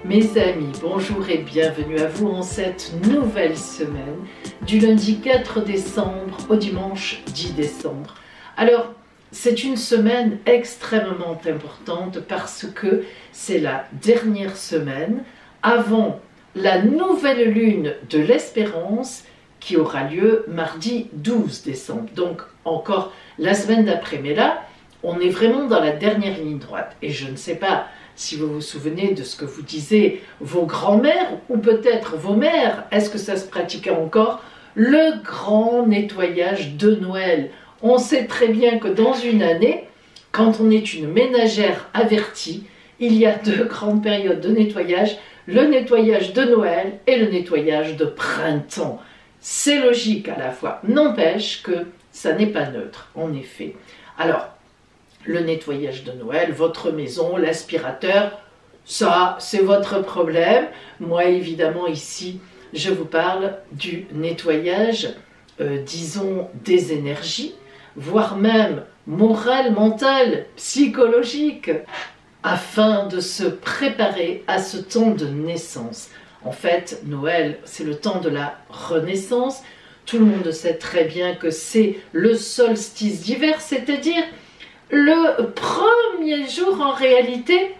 Mes amis, bonjour et bienvenue à vous en cette nouvelle semaine, du lundi 4 décembre au dimanche 10 décembre. Alors, c'est une semaine extrêmement importante parce que c'est la dernière semaine avant la nouvelle lune de l'Espérance qui aura lieu mardi 12 décembre. Donc, encore la semaine d'après. Mais là, on est vraiment dans la dernière ligne droite. Et je ne sais pas si vous vous souvenez de ce que vous disaient vos grands-mères ou peut-être vos mères. Est-ce que ça se pratiquait encore? Le grand nettoyage de Noël. On sait très bien que dans une année, quand on est une ménagère avertie, il y a deux grandes périodes de nettoyage, le nettoyage de Noël et le nettoyage de printemps. C'est logique à la fois, n'empêche que ça n'est pas neutre, en effet. Alors, le nettoyage de Noël, votre maison, l'aspirateur, ça, c'est votre problème. Moi, évidemment, ici, je vous parle du nettoyage, disons, des énergies, voire même morale, mentale, psychologique, afin de se préparer à ce temps de naissance. En fait, Noël, c'est le temps de la renaissance. Tout le monde sait très bien que c'est le solstice d'hiver, c'est-à-dire le premier jour en réalité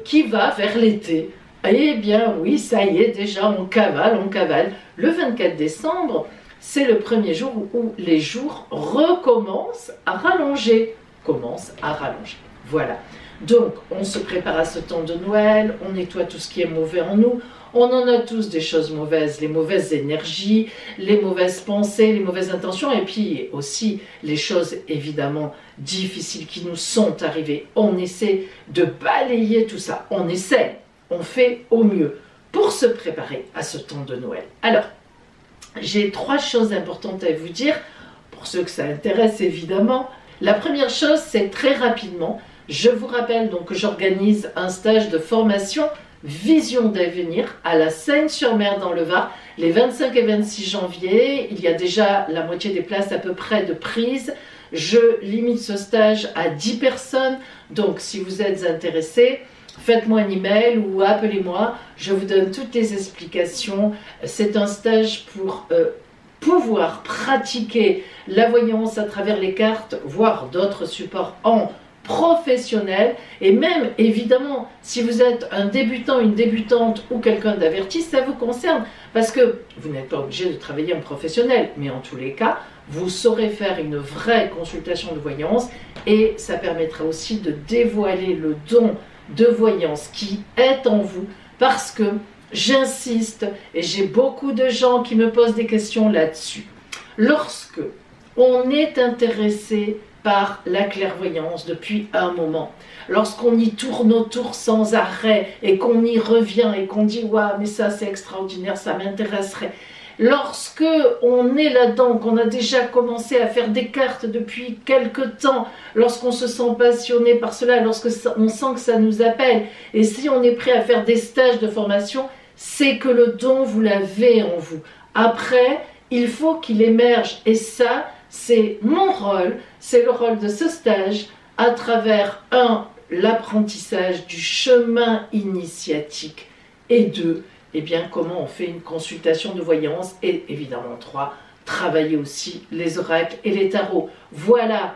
qui va vers l'été. Eh bien oui, ça y est, déjà on cavale. Le 24 décembre, c'est le premier jour où les jours recommencent à rallonger. Voilà. Donc on se prépare à ce temps de Noël, on nettoie tout ce qui est mauvais en nous. On en a tous des choses mauvaises, les mauvaises énergies, les mauvaises pensées, les mauvaises intentions, et puis aussi les choses évidemment difficiles qui nous sont arrivées. On essaie de balayer tout ça, on fait au mieux pour se préparer à ce temps de Noël. Alors, j'ai trois choses importantes à vous dire, pour ceux que ça intéresse évidemment. La première chose, c'est très rapidement, je vous rappelle donc que j'organise un stage de formation Vision d'avenir à la Seyne-sur-Mer dans le Var, les 25 et 26 janvier. Il y a déjà la moitié des places à peu près de prise. Je limite ce stage à 10 personnes, donc si vous êtes intéressés, faites-moi un email ou appelez-moi, je vous donne toutes les explications. C'est un stage pour pouvoir pratiquer la voyance à travers les cartes, voire d'autres supports en professionnel, et même évidemment si vous êtes un débutant, une débutante ou quelqu'un d'averti, ça vous concerne parce que vous n'êtes pas obligé de travailler en professionnel, mais en tous les cas vous saurez faire une vraie consultation de voyance et ça permettra aussi de dévoiler le don de voyance qui est en vous, parce que j'insiste et j'ai beaucoup de gens qui me posent des questions là-dessus. Lorsque on est intéressé par la clairvoyance depuis un moment, lorsqu'on y tourne autour sans arrêt et qu'on y revient et qu'on dit « waouh, mais ça c'est extraordinaire, ça m'intéresserait », lorsque on est là-dedans, qu'on a déjà commencé à faire des cartes depuis quelque temps, lorsqu'on se sent passionné par cela, lorsque on sent que ça nous appelle, et si on est prêt à faire des stages de formation, c'est que le don, vous l'avez en vous. Après, il faut qu'il émerge, et ça, c'est mon rôle, c'est le rôle de ce stage, à travers l'apprentissage du chemin initiatique, et deux, eh bien, comment on fait une consultation de voyance, et évidemment 3, travailler aussi les oracles et les tarots. Voilà,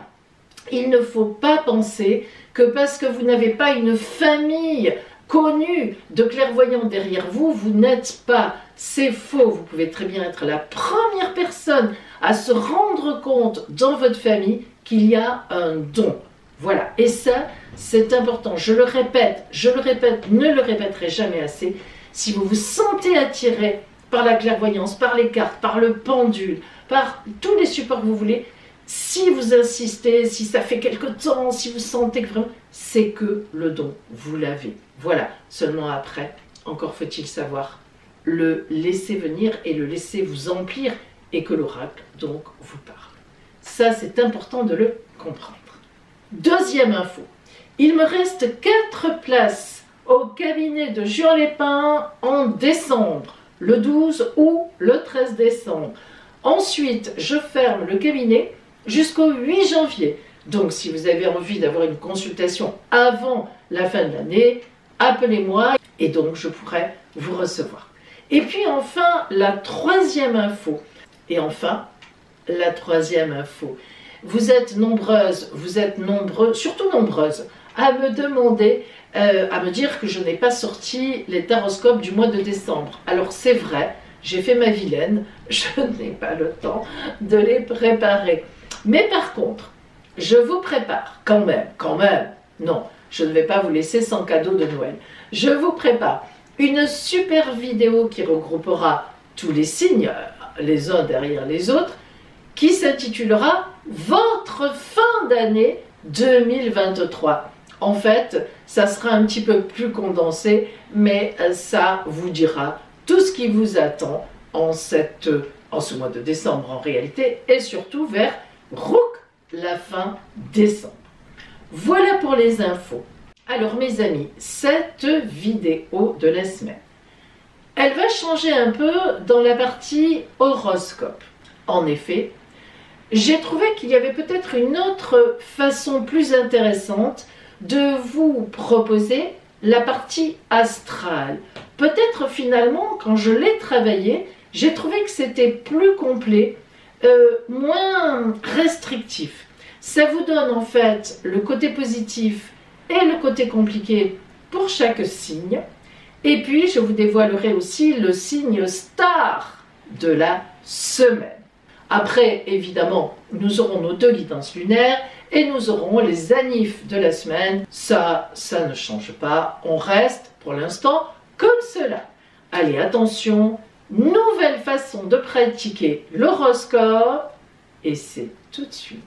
il ne faut pas penser que parce que vous n'avez pas une famille connue de clairvoyants derrière vous, vous n'êtes pas. C'est faux, vous pouvez très bien être la première personne à se rendre compte dans votre famille qu'il y a un don. Voilà, et ça, c'est important. Je le répète, ne le répéterai jamais assez. Si vous vous sentez attiré par la clairvoyance, par les cartes, par le pendule, par tous les supports que vous voulez, si vous insistez, si ça fait quelque temps, si vous sentez que vraiment, c'est que le don, vous l'avez. Voilà, seulement après, encore faut-il savoir le laisser venir et le laisser vous emplir et que l'oracle, donc, vous parle. Ça, c'est important de le comprendre. Deuxième info, il me reste 4 places au cabinet de Juan Lépin en décembre, le 12 ou le 13 décembre. Ensuite, je ferme le cabinet jusqu'au 8 janvier. Donc, si vous avez envie d'avoir une consultation avant la fin de l'année, appelez-moi et donc je pourrai vous recevoir. Et puis enfin, la troisième info. Et enfin, la troisième info. Vous êtes nombreuses, vous êtes nombreux, surtout nombreuses, à me demander, à me dire que je n'ai pas sorti les taroscopes du mois de décembre. Alors c'est vrai, j'ai fait ma vilaine, je n'ai pas le temps de les préparer. Mais par contre, je vous prépare quand même, non, je ne vais pas vous laisser sans cadeau de Noël. Je vous prépare une super vidéo qui regroupera tous les signes, les uns derrière les autres, qui s'intitulera « Votre fin d'année 2023 ». En fait, ça sera un petit peu plus condensé, mais ça vous dira tout ce qui vous attend en ce mois de décembre en réalité, et surtout vers la fin décembre. Voilà pour les infos. Alors mes amis, cette vidéo de la semaine, elle va changer un peu dans la partie horoscope. En effet, j'ai trouvé qu'il y avait peut-être une autre façon plus intéressante de vous proposer la partie astrale. Peut-être finalement, quand je l'ai travaillé, j'ai trouvé que c'était plus complet, moins restrictif. Ça vous donne en fait le côté positif et le côté compliqué pour chaque signe. Et puis, je vous dévoilerai aussi le signe star de la semaine. Après, évidemment, nous aurons nos 2 guidances lunaires et nous aurons les anifs de la semaine. Ça ne change pas. On reste, pour l'instant, comme cela. Allez, attention, nouvelle façon de pratiquer l'horoscope. Et c'est tout de suite.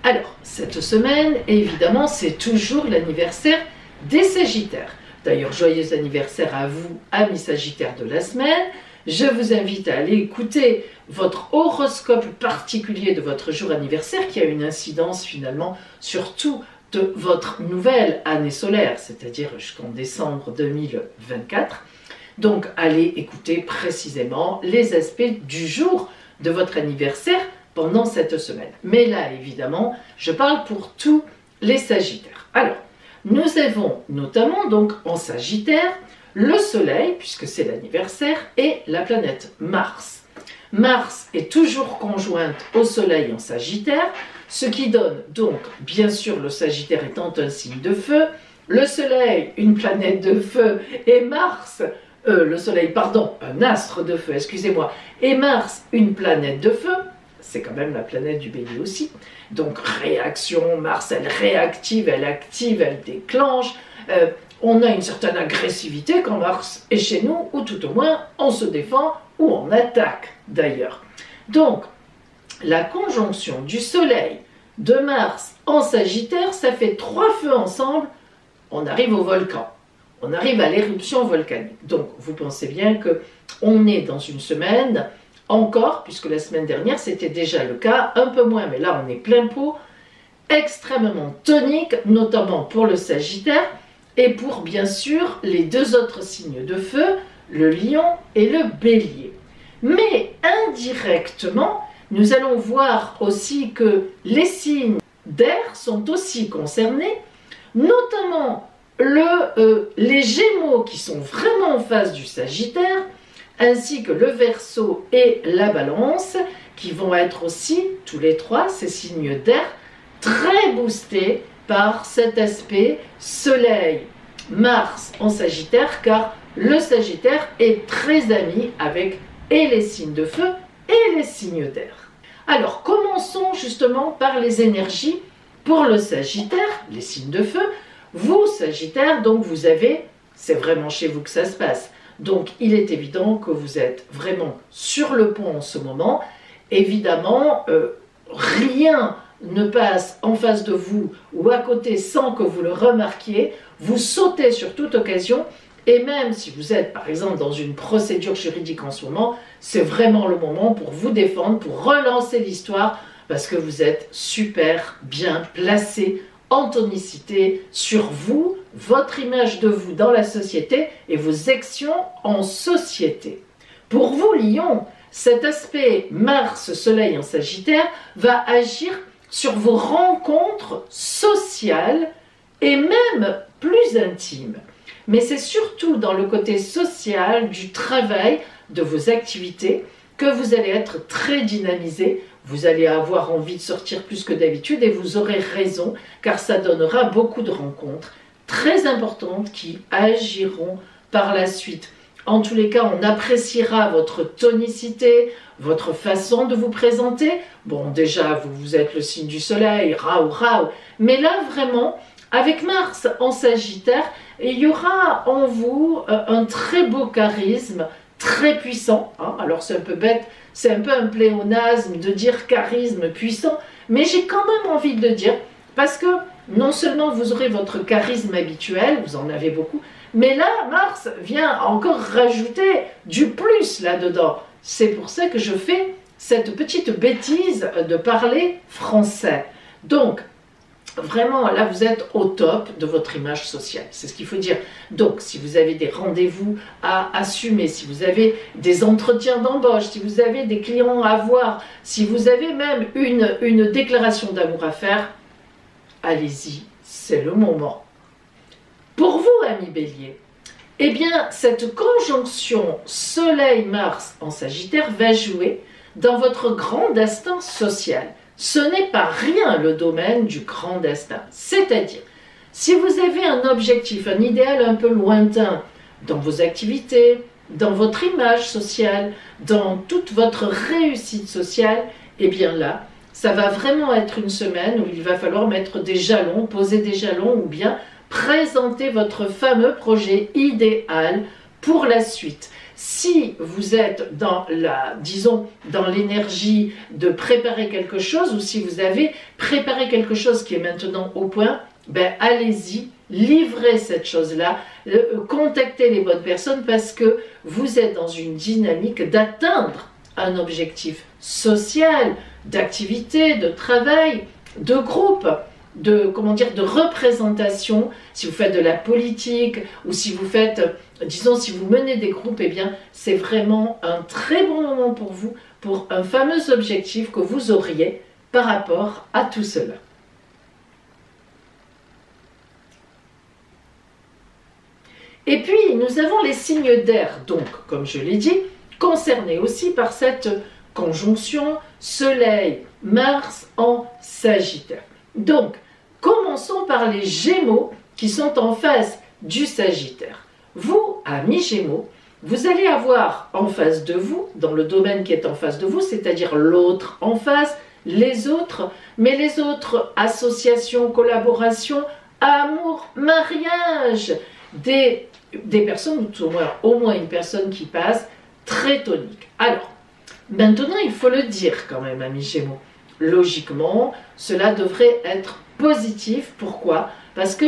Alors, cette semaine, évidemment, c'est toujours l'anniversaire des Sagittaires. D'ailleurs, joyeux anniversaire à vous, amis Sagittaires de la semaine. Je vous invite à aller écouter votre horoscope particulier de votre jour anniversaire qui a une incidence finalement sur tout de votre nouvelle année solaire, c'est-à-dire jusqu'en décembre 2024. Donc, allez écouter précisément les aspects du jour de votre anniversaire pendant cette semaine. Mais là, évidemment, je parle pour tous les Sagittaires. Alors, nous avons notamment donc en Sagittaire le Soleil, puisque c'est l'anniversaire, et la planète Mars. Mars est toujours conjointe au Soleil en Sagittaire, ce qui donne donc, bien sûr, le Sagittaire étant un signe de feu, le Soleil, une planète de feu, et Mars, le Soleil, pardon, un astre de feu, excusez-moi, et Mars, une planète de feu, c'est quand même la planète du Bélier aussi. Donc réaction, Mars, elle réactive, elle active, elle déclenche. On a une certaine agressivité quand Mars est chez nous, ou tout au moins on se défend ou on attaque d'ailleurs. Donc la conjonction du Soleil, de Mars en Sagittaire, ça fait 3 feux ensemble, on arrive au volcan. On arrive à l'éruption volcanique. Donc vous pensez bien qu'on est dans une semaine encore, puisque la semaine dernière c'était déjà le cas, un peu moins, mais là on est plein pot, extrêmement tonique, notamment pour le Sagittaire et pour bien sûr les 2 autres signes de feu, le Lion et le Bélier. Mais indirectement, nous allons voir aussi que les signes d'air sont aussi concernés, notamment les Gémeaux qui sont vraiment en face du Sagittaire, ainsi que le Verseau et la Balance, qui vont être aussi, tous les 3, ces signes d'air, très boostés par cet aspect Soleil, Mars en Sagittaire, car le Sagittaire est très ami avec et les signes de feu et les signes d'air. Alors, commençons justement par les énergies pour le Sagittaire, les signes de feu. Vous, Sagittaire, donc vous avez, c'est vraiment chez vous que ça se passe, donc il est évident que vous êtes vraiment sur le pont en ce moment. Évidemment, rien ne passe en face de vous ou à côté sans que vous le remarquiez. Vous sautez sur toute occasion, et même si vous êtes par exemple dans une procédure juridique en ce moment, c'est vraiment le moment pour vous défendre, pour relancer l'histoire, parce que vous êtes super bien placé en tonicité sur vous, votre image de vous dans la société et vos actions en société. Pour vous, Lion, cet aspect Mars-Soleil en Sagittaire va agir sur vos rencontres sociales et même plus intimes. Mais c'est surtout dans le côté social du travail, de vos activités, que vous allez être très dynamisé. Vous allez avoir envie de sortir plus que d'habitude et vous aurez raison, car ça donnera beaucoup de rencontres très importantes qui agiront par la suite. En tous les cas, on appréciera votre tonicité, votre façon de vous présenter. Bon, déjà, vous êtes le signe du soleil, raou, raou. Mais là, vraiment, avec Mars en Sagittaire, il y aura en vous un très beau charisme, très puissant. Hein. Alors, c'est un peu bête, c'est un peu un pléonasme de dire charisme puissant, mais j'ai quand même envie de le dire, parce que non seulement vous aurez votre charisme habituel, vous en avez beaucoup, mais là, Mars vient encore rajouter du plus là-dedans. C'est pour ça que je fais cette petite bêtise de parler français. Donc, vraiment, là, vous êtes au top de votre image sociale. C'est ce qu'il faut dire. Donc, si vous avez des rendez-vous à assumer, si vous avez des entretiens d'embauche, si vous avez des clients à voir, si vous avez même une déclaration d'amour à faire, allez-y, c'est le moment. Pour vous, amis Bélier, eh bien, cette conjonction Soleil-Mars en Sagittaire va jouer dans votre grand destin social. Ce n'est pas rien le domaine du grand destin. C'est-à-dire, si vous avez un objectif, un idéal un peu lointain dans vos activités, dans votre image sociale, dans toute votre réussite sociale, eh bien là, ça va vraiment être une semaine où il va falloir mettre des jalons, poser des jalons ou bien présenter votre fameux projet idéal pour la suite. Si vous êtes dans dans l'énergie de préparer quelque chose, ou si vous avez préparé quelque chose qui est maintenant au point, ben allez-y, livrez cette chose-là, contactez les bonnes personnes parce que vous êtes dans une dynamique d'atteindre un objectif social, d'activité, de travail, de groupe, de représentation. Si vous faites de la politique ou si vous faites, disons, si vous menez des groupes, eh bien, c'est vraiment un très bon moment pour vous, pour un fameux objectif que vous auriez par rapport à tout cela. Et puis, nous avons les signes d'air, donc, comme je l'ai dit, concernés aussi par cette conjonction Soleil-Mars en Sagittaire. Donc, commençons par les Gémeaux qui sont en face du Sagittaire. Vous, amis Gémeaux, vous allez avoir en face de vous, dans le domaine qui est en face de vous, c'est-à-dire l'autre en face, les autres, mais les autres associations, collaborations, amour, mariage, des personnes, au moins une personne qui passe très tonique. Alors, maintenant, il faut le dire quand même, amis Gémeaux. Logiquement, cela devrait être positif. Pourquoi? Parce que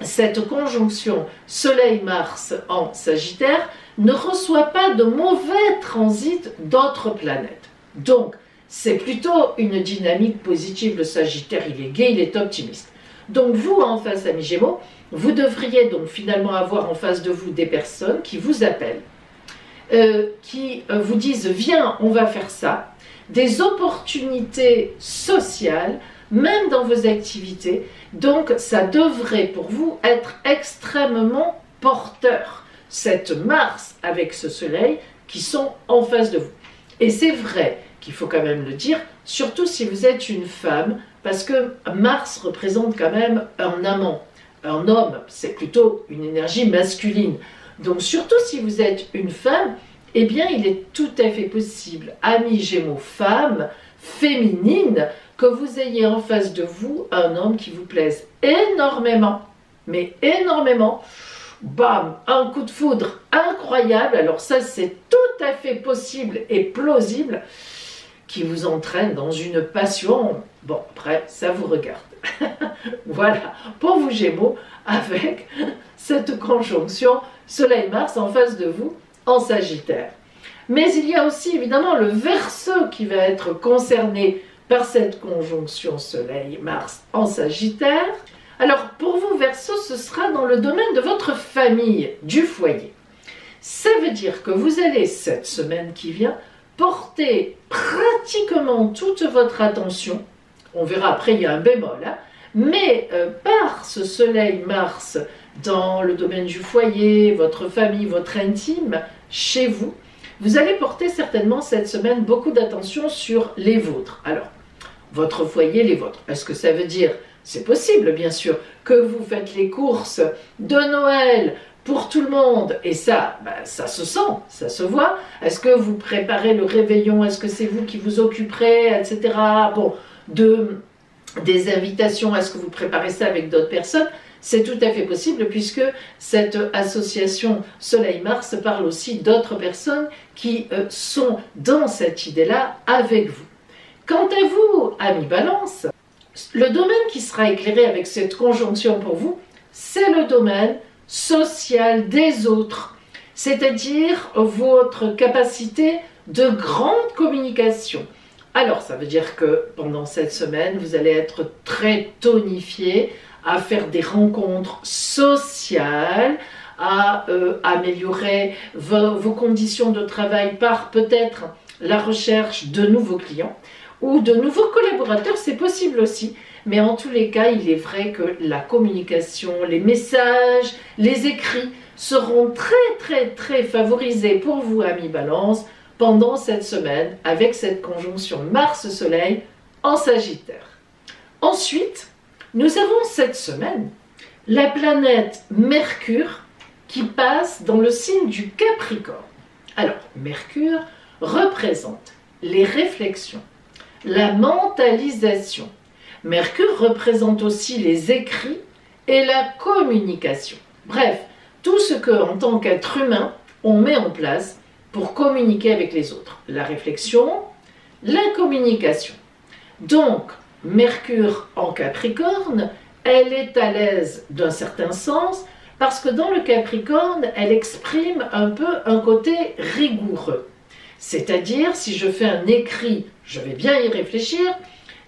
cette conjonction Soleil-Mars en Sagittaire ne reçoit pas de mauvais transits d'autres planètes. Donc, c'est plutôt une dynamique positive. Le Sagittaire, il est gai, il est optimiste. Donc, vous, en face, amis Gémeaux, vous devriez donc finalement avoir en face de vous des personnes qui vous appellent, qui vous disent « Viens, on va faire ça », des opportunités sociales, même dans vos activités. Donc, ça devrait pour vous être extrêmement porteur. Cette Mars avec ce Soleil qui sont en face de vous. Et c'est vrai qu'il faut quand même le dire, surtout si vous êtes une femme, parce que Mars représente quand même un amant. Un homme, c'est plutôt une énergie masculine. Donc, surtout si vous êtes une femme, eh bien, il est tout à fait possible, amis Gémeaux femmes, féminines, que vous ayez en face de vous un homme qui vous plaise énormément, mais énormément. Bam, un coup de foudre incroyable. Alors ça, c'est tout à fait possible et plausible, qui vous entraîne dans une passion. Bon, après, ça vous regarde. Voilà, pour vous Gémeaux, avec cette conjonction Soleil-Mars en face de vous, en Sagittaire. Mais il y a aussi évidemment le Verseau qui va être concerné par cette conjonction Soleil-Mars en Sagittaire. Alors pour vous Verseau, ce sera dans le domaine de votre famille, du foyer. Ça veut dire que vous allez, cette semaine qui vient, porter pratiquement toute votre attention On verra après, il y a un bémol. Hein. Mais par ce soleil-Mars dans le domaine du foyer, votre famille, votre intime, chez vous, vous allez porter certainement cette semaine beaucoup d'attention sur les vôtres. Alors, votre foyer, les vôtres. Est-ce que ça veut dire, c'est possible bien sûr, que vous faites les courses de Noël pour tout le monde, et ça, ça se sent, ça se voit. Est-ce que vous préparez le réveillon? Est-ce que c'est vous qui vous occuperez, etc. Bon, des invitations, est-ce que vous préparez ça avec d'autres personnes? C'est tout à fait possible puisque cette association Soleil-Mars parle aussi d'autres personnes qui sont dans cette idée-là avec vous. Quant à vous, amis Balance, le domaine qui sera éclairé avec cette conjonction pour vous, c'est le domaine social des autres, c'est-à-dire votre capacité de grande communication. Alors, ça veut dire que pendant cette semaine, vous allez être très tonifié à faire des rencontres sociales, à améliorer vos conditions de travail par peut-être la recherche de nouveaux clients ou de nouveaux collaborateurs, c'est possible aussi. Mais en tous les cas, il est vrai que la communication, les messages, les écrits seront très favorisés pour vous, amis Balance, pendant cette semaine avec cette conjonction Mars-Soleil en Sagittaire. Ensuite, nous avons cette semaine la planète Mercure qui passe dans le signe du Capricorne. Alors, Mercure représente les réflexions, la mentalisation. Mercure représente aussi les écrits et la communication. Bref, tout ce que, en tant qu'être humain, on met en place pour communiquer avec les autres. La réflexion, la communication. Donc, Mercure en Capricorne, elle est à l'aise d'un certain sens parce que dans le Capricorne, elle exprime un peu un côté rigoureux. C'est-à-dire, si je fais un écrit, je vais bien y réfléchir.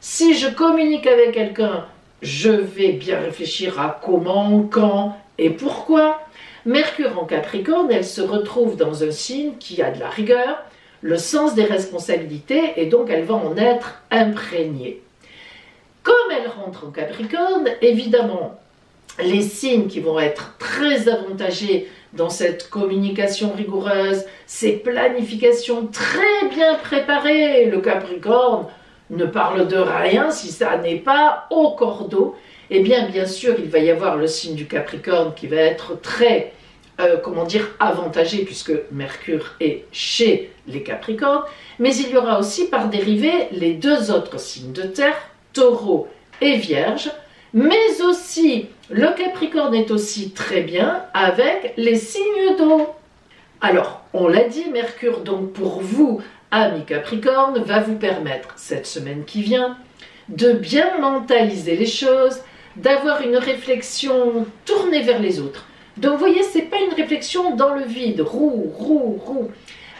Si je communique avec quelqu'un, je vais bien réfléchir à comment, quand et pourquoi. Mercure en Capricorne, elle se retrouve dans un signe qui a de la rigueur, le sens des responsabilités, et donc elle va en être imprégnée. Comme elle rentre en Capricorne, évidemment, les signes qui vont être très avantagés dans cette communication rigoureuse, ces planifications très bien préparées, le Capricorne ne parle de rien si ça n'est pas au cordeau. Eh bien sûr, il va y avoir le signe du Capricorne qui va être très, avantagé puisque Mercure est chez les Capricornes, mais il y aura aussi par dérivé les deux autres signes de terre, Taureau et Vierge, mais aussi le Capricorne est aussi très bien avec les signes d'eau. Alors, on l'a dit, Mercure, donc pour vous, amis Capricorne, va vous permettre, cette semaine qui vient, de bien mentaliser les choses, d'avoir une réflexion tournée vers les autres. Donc, vous voyez, ce n'est pas une réflexion dans le vide, roue.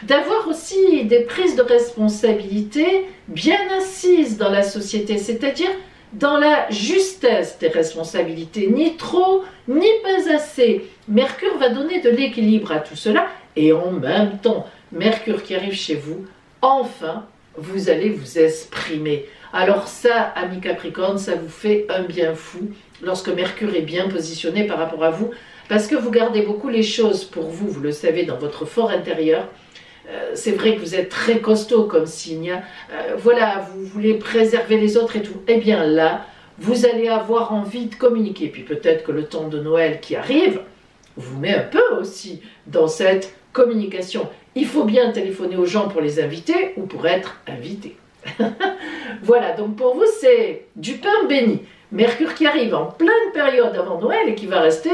D'avoir aussi des prises de responsabilité bien assises dans la société, c'est-à-dire dans la justesse des responsabilités, ni trop, ni pas assez. Mercure va donner de l'équilibre à tout cela, et en même temps, Mercure qui arrive chez vous, enfin, vous allez vous exprimer. Alors ça, amis Capricorne, ça vous fait un bien fou lorsque Mercure est bien positionné par rapport à vous, parce que vous gardez beaucoup les choses pour vous, vous le savez, dans votre fort intérieur. C'est vrai que vous êtes très costaud comme signe, voilà, vous voulez préserver les autres et tout. Eh bien là, vous allez avoir envie de communiquer. Puis peut-être que le temps de Noël qui arrive vous met un peu aussi dans cette communication. Il faut bien téléphoner aux gens pour les inviter ou pour être invité. Voilà, donc pour vous, c'est du pain béni. Mercure qui arrive en pleine période avant Noël et qui va rester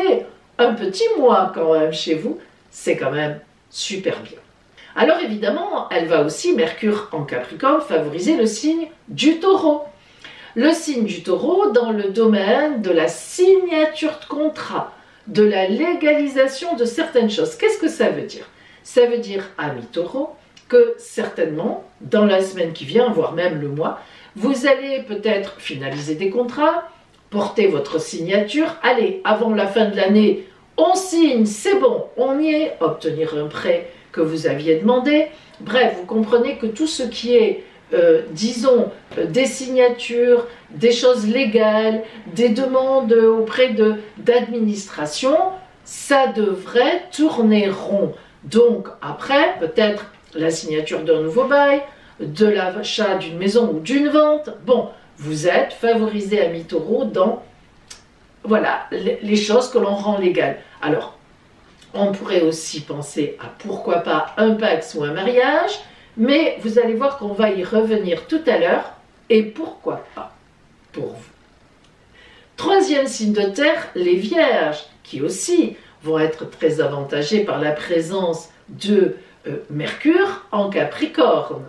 un petit mois quand même chez vous, c'est quand même super bien. Alors évidemment, elle va aussi, Mercure en Capricorne, favoriser le signe du Taureau. Le signe du Taureau dans le domaine de la signature de contrat, de la légalisation de certaines choses. Qu'est-ce que ça veut dire? Ça veut dire, amis Taureau, que certainement, dans la semaine qui vient, voire même le mois, vous allez peut-être finaliser des contrats, porter votre signature, allez, avant la fin de l'année, on signe, c'est bon, on y est, obtenir un prêt que vous aviez demandé. Bref, vous comprenez que tout ce qui est disons, des signatures, des choses légales, des demandes auprès d'administration, ça devrait tourner rond. Donc après, peut-être la signature d'un nouveau bail, de l'achat d'une maison ou d'une vente. Bon, vous êtes favorisé, ami Taureau, dans voilà, les choses que l'on rend légales. Alors, on pourrait aussi penser à pourquoi pas un Pacs ou un mariage, mais vous allez voir qu'on va y revenir tout à l'heure, et pourquoi pas pour vous. Troisième signe de terre, les vierges, qui aussi vont être très avantagés par la présence de Mercure en Capricorne.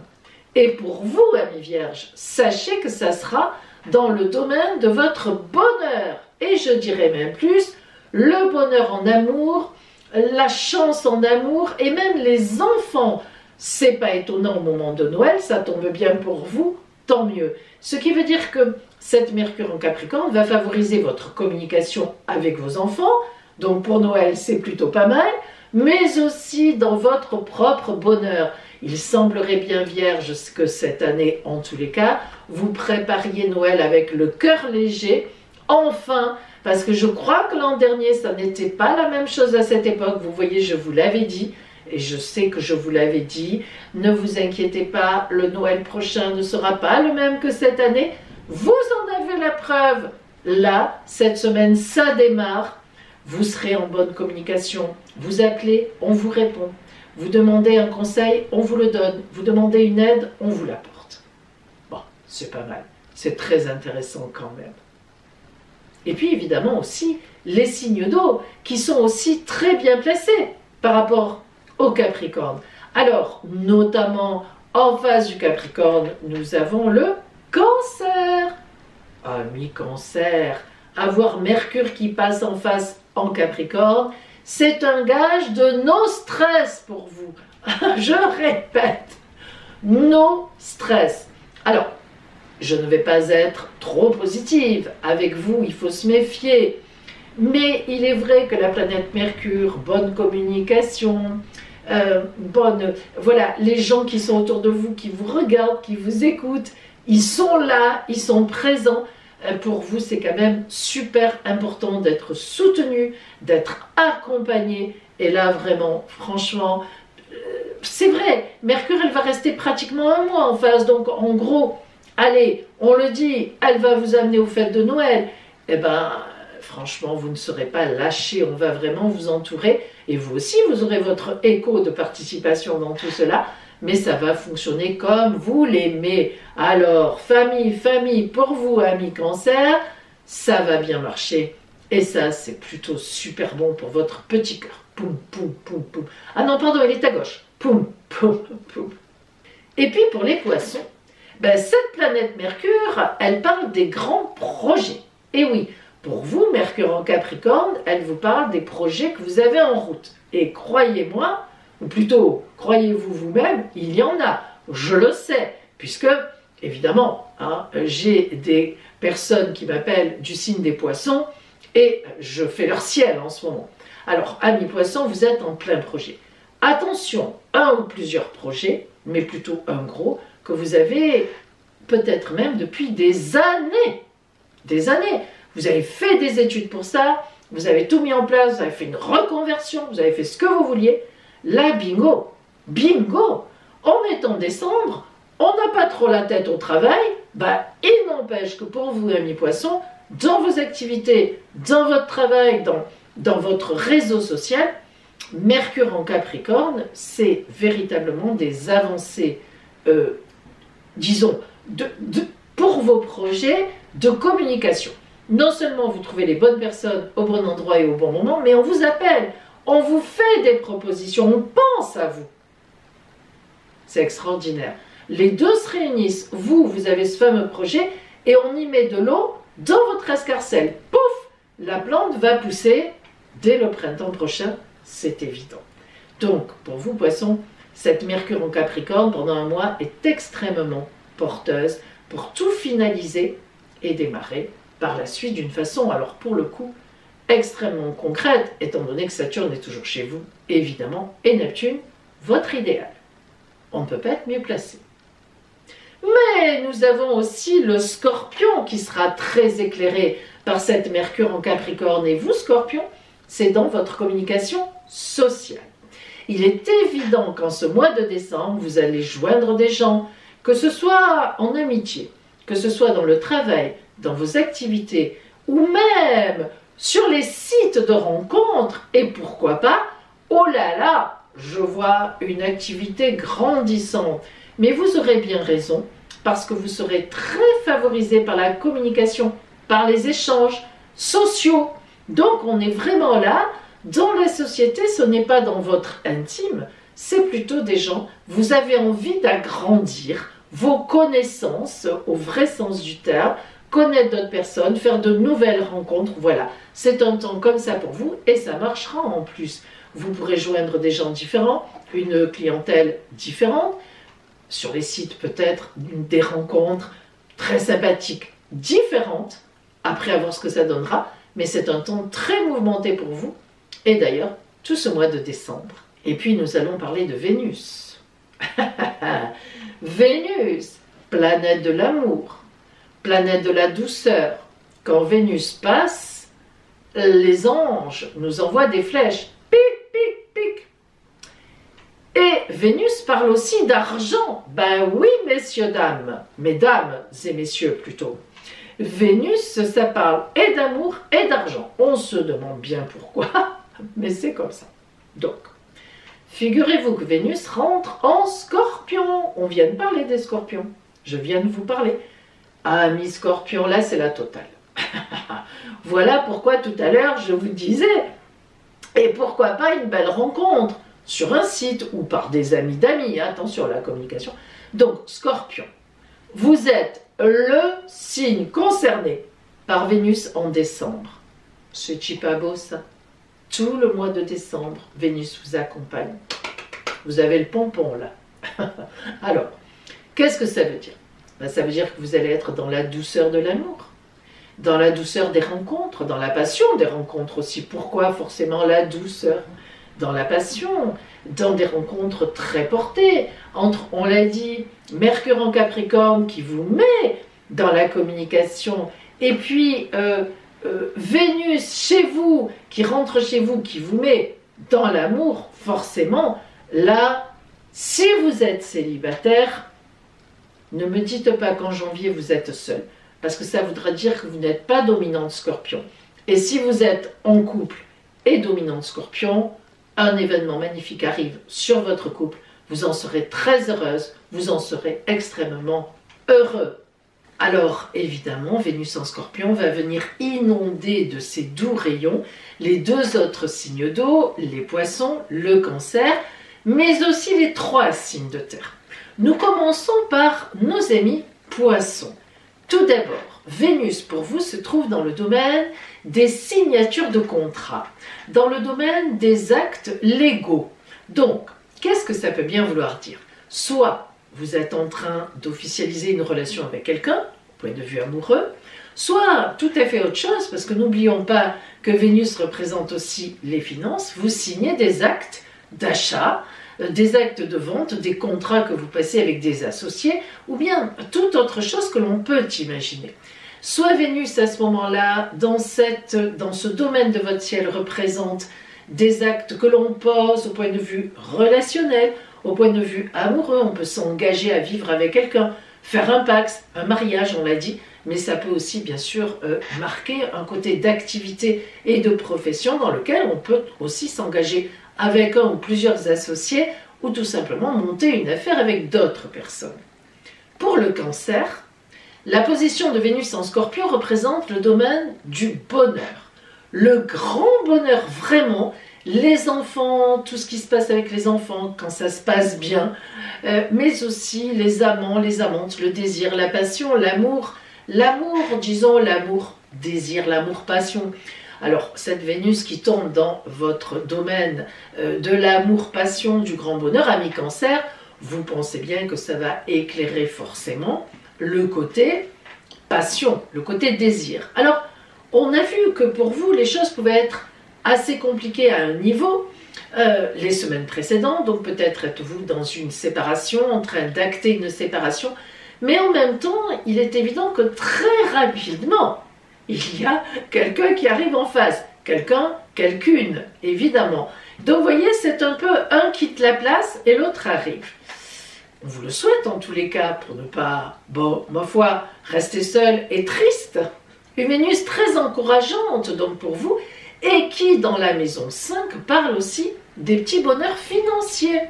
Et pour vous, amis vierges, sachez que ça sera dans le domaine de votre bonheur, et je dirais même plus, le bonheur en amour, la chance en amour, et même les enfants. C'est pas étonnant au moment de Noël, ça tombe bien pour vous, tant mieux. Ce qui veut dire que cette Mercure en Capricorne va favoriser votre communication avec vos enfants, donc pour Noël c'est plutôt pas mal, mais aussi dans votre propre bonheur. Il semblerait bien vierge que cette année, en tous les cas, vous prépariez Noël avec le cœur léger, enfin, parce que je crois que l'an dernier ça n'était pas la même chose à cette époque, vous voyez, je vous l'avais dit, et je sais que je vous l'avais dit, ne vous inquiétez pas, le Noël prochain ne sera pas le même que cette année. Vous en avez la preuve. Là, cette semaine, ça démarre. Vous serez en bonne communication. Vous appelez, on vous répond. Vous demandez un conseil, on vous le donne. Vous demandez une aide, on vous l'apporte. Bon, c'est pas mal. C'est très intéressant quand même. Et puis évidemment aussi, les signes d'eau, qui sont aussi très bien placés par rapport au Capricorne. Alors, notamment en face du Capricorne, nous avons le Cancer. Ami Cancer, avoir Mercure qui passe en face en Capricorne, c'est un gage de no stress pour vous. Je répète, no stress. Alors, je ne vais pas être trop positive. Avec vous, il faut se méfier. Mais il est vrai que la planète Mercure, bonne communication, voilà, les gens qui sont autour de vous, qui vous regardent, qui vous écoutent, ils sont là, ils sont présents. Pour vous, c'est quand même super important d'être soutenu, d'être accompagné. Et là, vraiment, franchement, c'est vrai, Mercure, elle va rester pratiquement un mois en phase. Donc, en gros, allez, on le dit, elle va vous amener aux fêtes de Noël. Eh ben, franchement, vous ne serez pas lâchés, on va vraiment vous entourer. Et vous aussi, vous aurez votre écho de participation dans tout cela. Mais ça va fonctionner comme vous l'aimez. Alors, famille, pour vous, amis Cancer, ça va bien marcher. Et ça, c'est plutôt super bon pour votre petit cœur. Poum, poum, poum, poum. Ah non, pardon, il est à gauche. Poum, poum, poum. Et puis, pour les poissons, ben, cette planète Mercure, elle parle des grands projets. Et oui, pour vous, Mercure en Capricorne, elle vous parle des projets que vous avez en route. Et croyez-moi, ou plutôt, croyez-vous vous-même, il y en a, je le sais, puisque, évidemment, hein, j'ai des personnes qui m'appellent du signe des poissons, et je fais leur ciel en ce moment. Alors, amis poissons, vous êtes en plein projet. Attention, un ou plusieurs projets, mais plutôt un gros, que vous avez peut-être même depuis des années. Des années. Vous avez fait des études pour ça, vous avez tout mis en place, vous avez fait une reconversion, vous avez fait ce que vous vouliez. Là, bingo, bingo, on est en décembre, on n'a pas trop la tête au travail, bah, il n'empêche que pour vous, amis poissons, dans vos activités, dans votre travail, dans votre réseau social, Mercure en Capricorne, c'est véritablement des avancées, disons, pour vos projets de communication. Non seulement vous trouvez les bonnes personnes au bon endroit et au bon moment, mais on vous appelle. On vous fait des propositions, on pense à vous. C'est extraordinaire. Les deux se réunissent. Vous avez ce fameux projet et on y met de l'eau dans votre escarcelle. Pouf, la plante va pousser dès le printemps prochain, c'est évident. Donc, pour vous, poissons, cette Mercure en Capricorne, pendant un mois, est extrêmement porteuse pour tout finaliser et démarrer par la suite d'une façon, alors pour le coup, extrêmement concrète, étant donné que Saturne est toujours chez vous, évidemment, et Neptune, votre idéal. On ne peut pas être mieux placé. Mais nous avons aussi le Scorpion qui sera très éclairé par cette Mercure en Capricorne. Et vous, Scorpion, c'est dans votre communication sociale. Il est évident qu'en ce mois de décembre, vous allez joindre des gens, que ce soit en amitié, que ce soit dans le travail, dans vos activités, ou même sur les sites de rencontres, et pourquoi pas, oh là là, je vois une activité grandissante. Mais vous aurez bien raison, parce que vous serez très favorisé par la communication, par les échanges sociaux. Donc on est vraiment là, dans la société, ce n'est pas dans votre intime, c'est plutôt des gens, vous avez envie d'agrandir vos connaissances au vrai sens du terme, connaître d'autres personnes, faire de nouvelles rencontres, voilà. C'est un temps comme ça pour vous et ça marchera en plus. Vous pourrez joindre des gens différents, une clientèle différente, sur les sites peut-être des rencontres très sympathiques, différentes, après à voir ce que ça donnera, mais c'est un temps très mouvementé pour vous, et d'ailleurs tout ce mois de décembre. Et puis nous allons parler de Vénus. Vénus, planète de l'amour, planète de la douceur. Quand Vénus passe, les anges nous envoient des flèches. Pic, pic, pic. Et Vénus parle aussi d'argent. Ben oui, messieurs, dames. Mesdames et messieurs plutôt. Vénus, ça parle et d'amour et d'argent. On se demande bien pourquoi, mais c'est comme ça. Donc, figurez-vous que Vénus rentre en Scorpion. On vient de parler des Scorpions. Je viens de vous parler. Ah, mi-Scorpion, là, c'est la totale. Voilà pourquoi tout à l'heure, je vous disais, et pourquoi pas une belle rencontre sur un site ou par des amis d'amis, attention à la communication. Donc, Scorpion, vous êtes le signe concerné par Vénus en décembre. C'est pas beau ça? Tout le mois de décembre, Vénus vous accompagne. Vous avez le pompon là. Alors, qu'est-ce que ça veut dire? Ben, ça veut dire que vous allez être dans la douceur de l'amour, dans la douceur des rencontres, dans la passion des rencontres aussi. Pourquoi forcément la douceur? Dans la passion, dans des rencontres très portées, entre, on l'a dit, Mercure en Capricorne qui vous met dans la communication, et puis Vénus chez vous, qui rentre chez vous, qui vous met dans l'amour, forcément, là, si vous êtes célibataire, ne me dites pas qu'en janvier vous êtes seul, parce que ça voudra dire que vous n'êtes pas dominante Scorpion. Et si vous êtes en couple et dominante Scorpion, un événement magnifique arrive sur votre couple, vous en serez très heureuse, vous en serez extrêmement heureux. Alors évidemment, Vénus en Scorpion va venir inonder de ses doux rayons les deux autres signes d'eau, les poissons, le cancer, mais aussi les trois signes de terre. Nous commençons par nos amis poissons. Tout d'abord, Vénus pour vous se trouve dans le domaine des signatures de contrats, dans le domaine des actes légaux. Donc, qu'est-ce que ça peut bien vouloir dire? Soit vous êtes en train d'officialiser une relation avec quelqu'un, au point de vue amoureux, soit tout à fait autre chose, parce que n'oublions pas que Vénus représente aussi les finances, vous signez des actes d'achat, des actes de vente, des contrats que vous passez avec des associés, ou bien toute autre chose que l'on peut imaginer. Soit Vénus à ce moment-là, dans ce domaine de votre ciel, représente des actes que l'on pose au point de vue relationnel, au point de vue amoureux, on peut s'engager à vivre avec quelqu'un, faire un pacte, un mariage, on l'a dit, mais ça peut aussi bien sûr marquer un côté d'activité et de profession dans lequel on peut aussi s'engager avec un ou plusieurs associés ou tout simplement monter une affaire avec d'autres personnes. Pour le cancer, la position de Vénus en Scorpion représente le domaine du bonheur. Le grand bonheur vraiment, les enfants, tout ce qui se passe avec les enfants quand ça se passe bien, mais aussi les amants, les amantes, le désir, la passion, l'amour, disons l'amour désir, l'amour passion. Alors cette Vénus qui tombe dans votre domaine de l'amour passion, du grand bonheur, ami cancer, vous pensez bien que ça va éclairer forcément le côté passion, le côté désir. Alors on a vu que pour vous les choses pouvaient être assez compliquées à un niveau les semaines précédentes, donc peut-être êtes-vous dans une séparation, en train d'acter une séparation, Mais en même temps, il est évident que très rapidement, il y a quelqu'un qui arrive en face. Quelqu'un, quelqu'une, évidemment. Donc vous voyez, c'est un peu un quitte la place et l'autre arrive. On vous le souhaite en tous les cas pour ne pas, bon, ma foi, rester seul et triste. Une Vénus très encourageante donc pour vous et qui dans la maison 5 parle aussi des petits bonheurs financiers.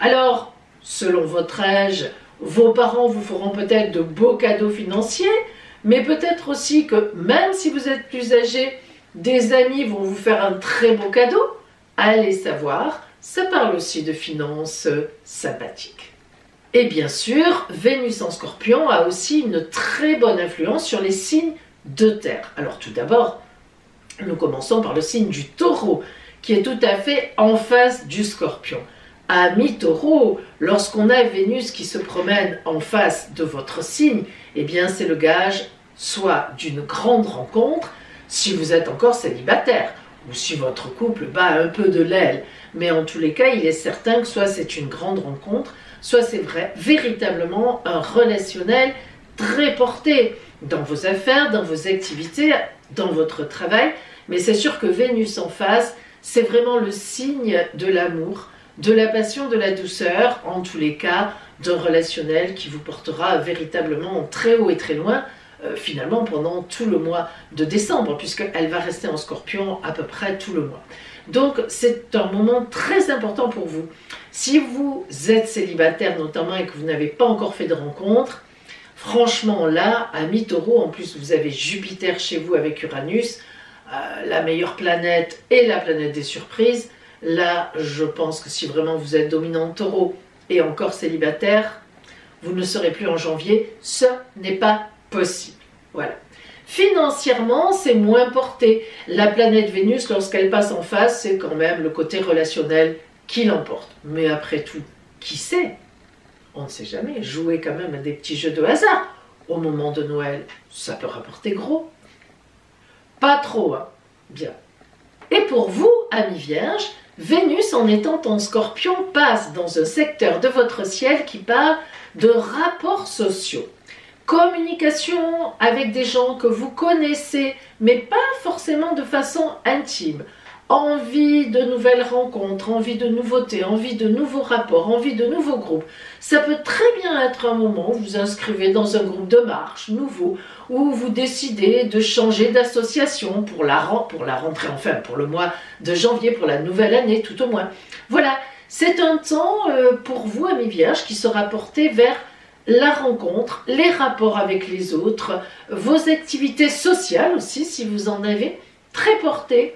Alors, selon votre âge, vos parents vous feront peut-être de beaux cadeaux financiers, mais peut-être aussi que même si vous êtes plus âgé, des amis vont vous faire un très beau cadeau. Allez savoir, ça parle aussi de finances sympathiques. Et bien sûr, Vénus en Scorpion a aussi une très bonne influence sur les signes de terre. Alors tout d'abord, nous commençons par le signe du Taureau, qui est tout à fait en face du Scorpion. Ami Taureau, lorsqu'on a Vénus qui se promène en face de votre signe, eh bien c'est le gage soit d'une grande rencontre, si vous êtes encore célibataire, ou si votre couple bat un peu de l'aile. Mais en tous les cas, il est certain que soit c'est une grande rencontre, soit c'est vrai, véritablement un relationnel très porté dans vos affaires, dans vos activités, dans votre travail. Mais c'est sûr que Vénus en face, c'est vraiment le signe de l'amour, de la passion, de la douceur, en tous les cas, d'un relationnel qui vous portera véritablement très haut et très loin, finalement pendant tout le mois de décembre, puisqu'elle va rester en Scorpion à peu près tout le mois. Donc c'est un moment très important pour vous. Si vous êtes célibataire notamment et que vous n'avez pas encore fait de rencontre, franchement là, ami Taureau, en plus vous avez Jupiter chez vous avec Uranus, la meilleure planète et la planète des surprises. Là, je pense que si vraiment vous êtes dominant Taureau et encore célibataire, vous ne serez plus en janvier, ce n'est pas possible. Voilà. Financièrement, c'est moins porté. La planète Vénus, lorsqu'elle passe en face, c'est quand même le côté relationnel qui l'emporte. Mais après tout, qui sait? On ne sait jamais. Jouer quand même à des petits jeux de hasard au moment de Noël, ça peut rapporter gros. Pas trop, hein? Bien. Et pour vous, amis vierges, Vénus, en étant en Scorpion, passe dans un secteur de votre ciel qui parle de rapports sociaux. Communication avec des gens que vous connaissez, mais pas forcément de façon intime. Envie de nouvelles rencontres, envie de nouveautés, envie de nouveaux rapports, envie de nouveaux groupes. Ça peut très bien être un moment où vous vous inscrivez dans un groupe de marche nouveau, où vous décidez de changer d'association pour la rentrée, enfin pour le mois de janvier, pour la nouvelle année tout au moins. Voilà, c'est un temps pour vous, amis vierges, qui sera porté vers la rencontre, les rapports avec les autres, vos activités sociales aussi, si vous en avez, très portées,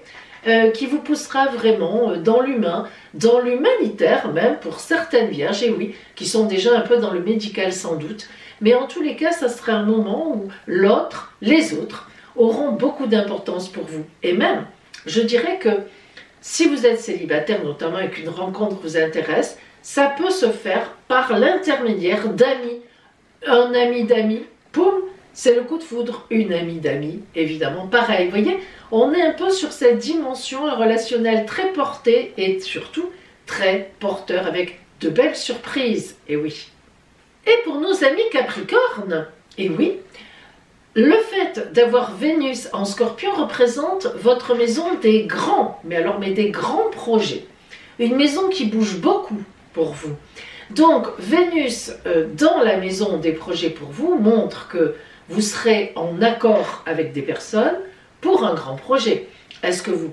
qui vous poussera vraiment dans l'humain, dans l'humanitaire même pour certaines vierges, et oui, qui sont déjà un peu dans le médical sans doute, mais en tous les cas, ça sera un moment où l'autre, les autres, auront beaucoup d'importance pour vous. Et même, je dirais que si vous êtes célibataire notamment et qu'une rencontre vous intéresse, ça peut se faire par l'intermédiaire d'amis. Un ami d'amis, poum, c'est le coup de foudre. Une amie d'amis, évidemment, pareil. Vous voyez, on est un peu sur cette dimension relationnelle très portée et surtout très porteur avec de belles surprises. Et oui. Et pour nos amis Capricornes, et oui, le fait d'avoir Vénus en Scorpion représente votre maison des grands, mais des grands projets. Une maison qui bouge beaucoup pour vous. Donc, Vénus dans la maison des projets pour vous montre que vous serez en accord avec des personnes pour un grand projet. Est-ce que vous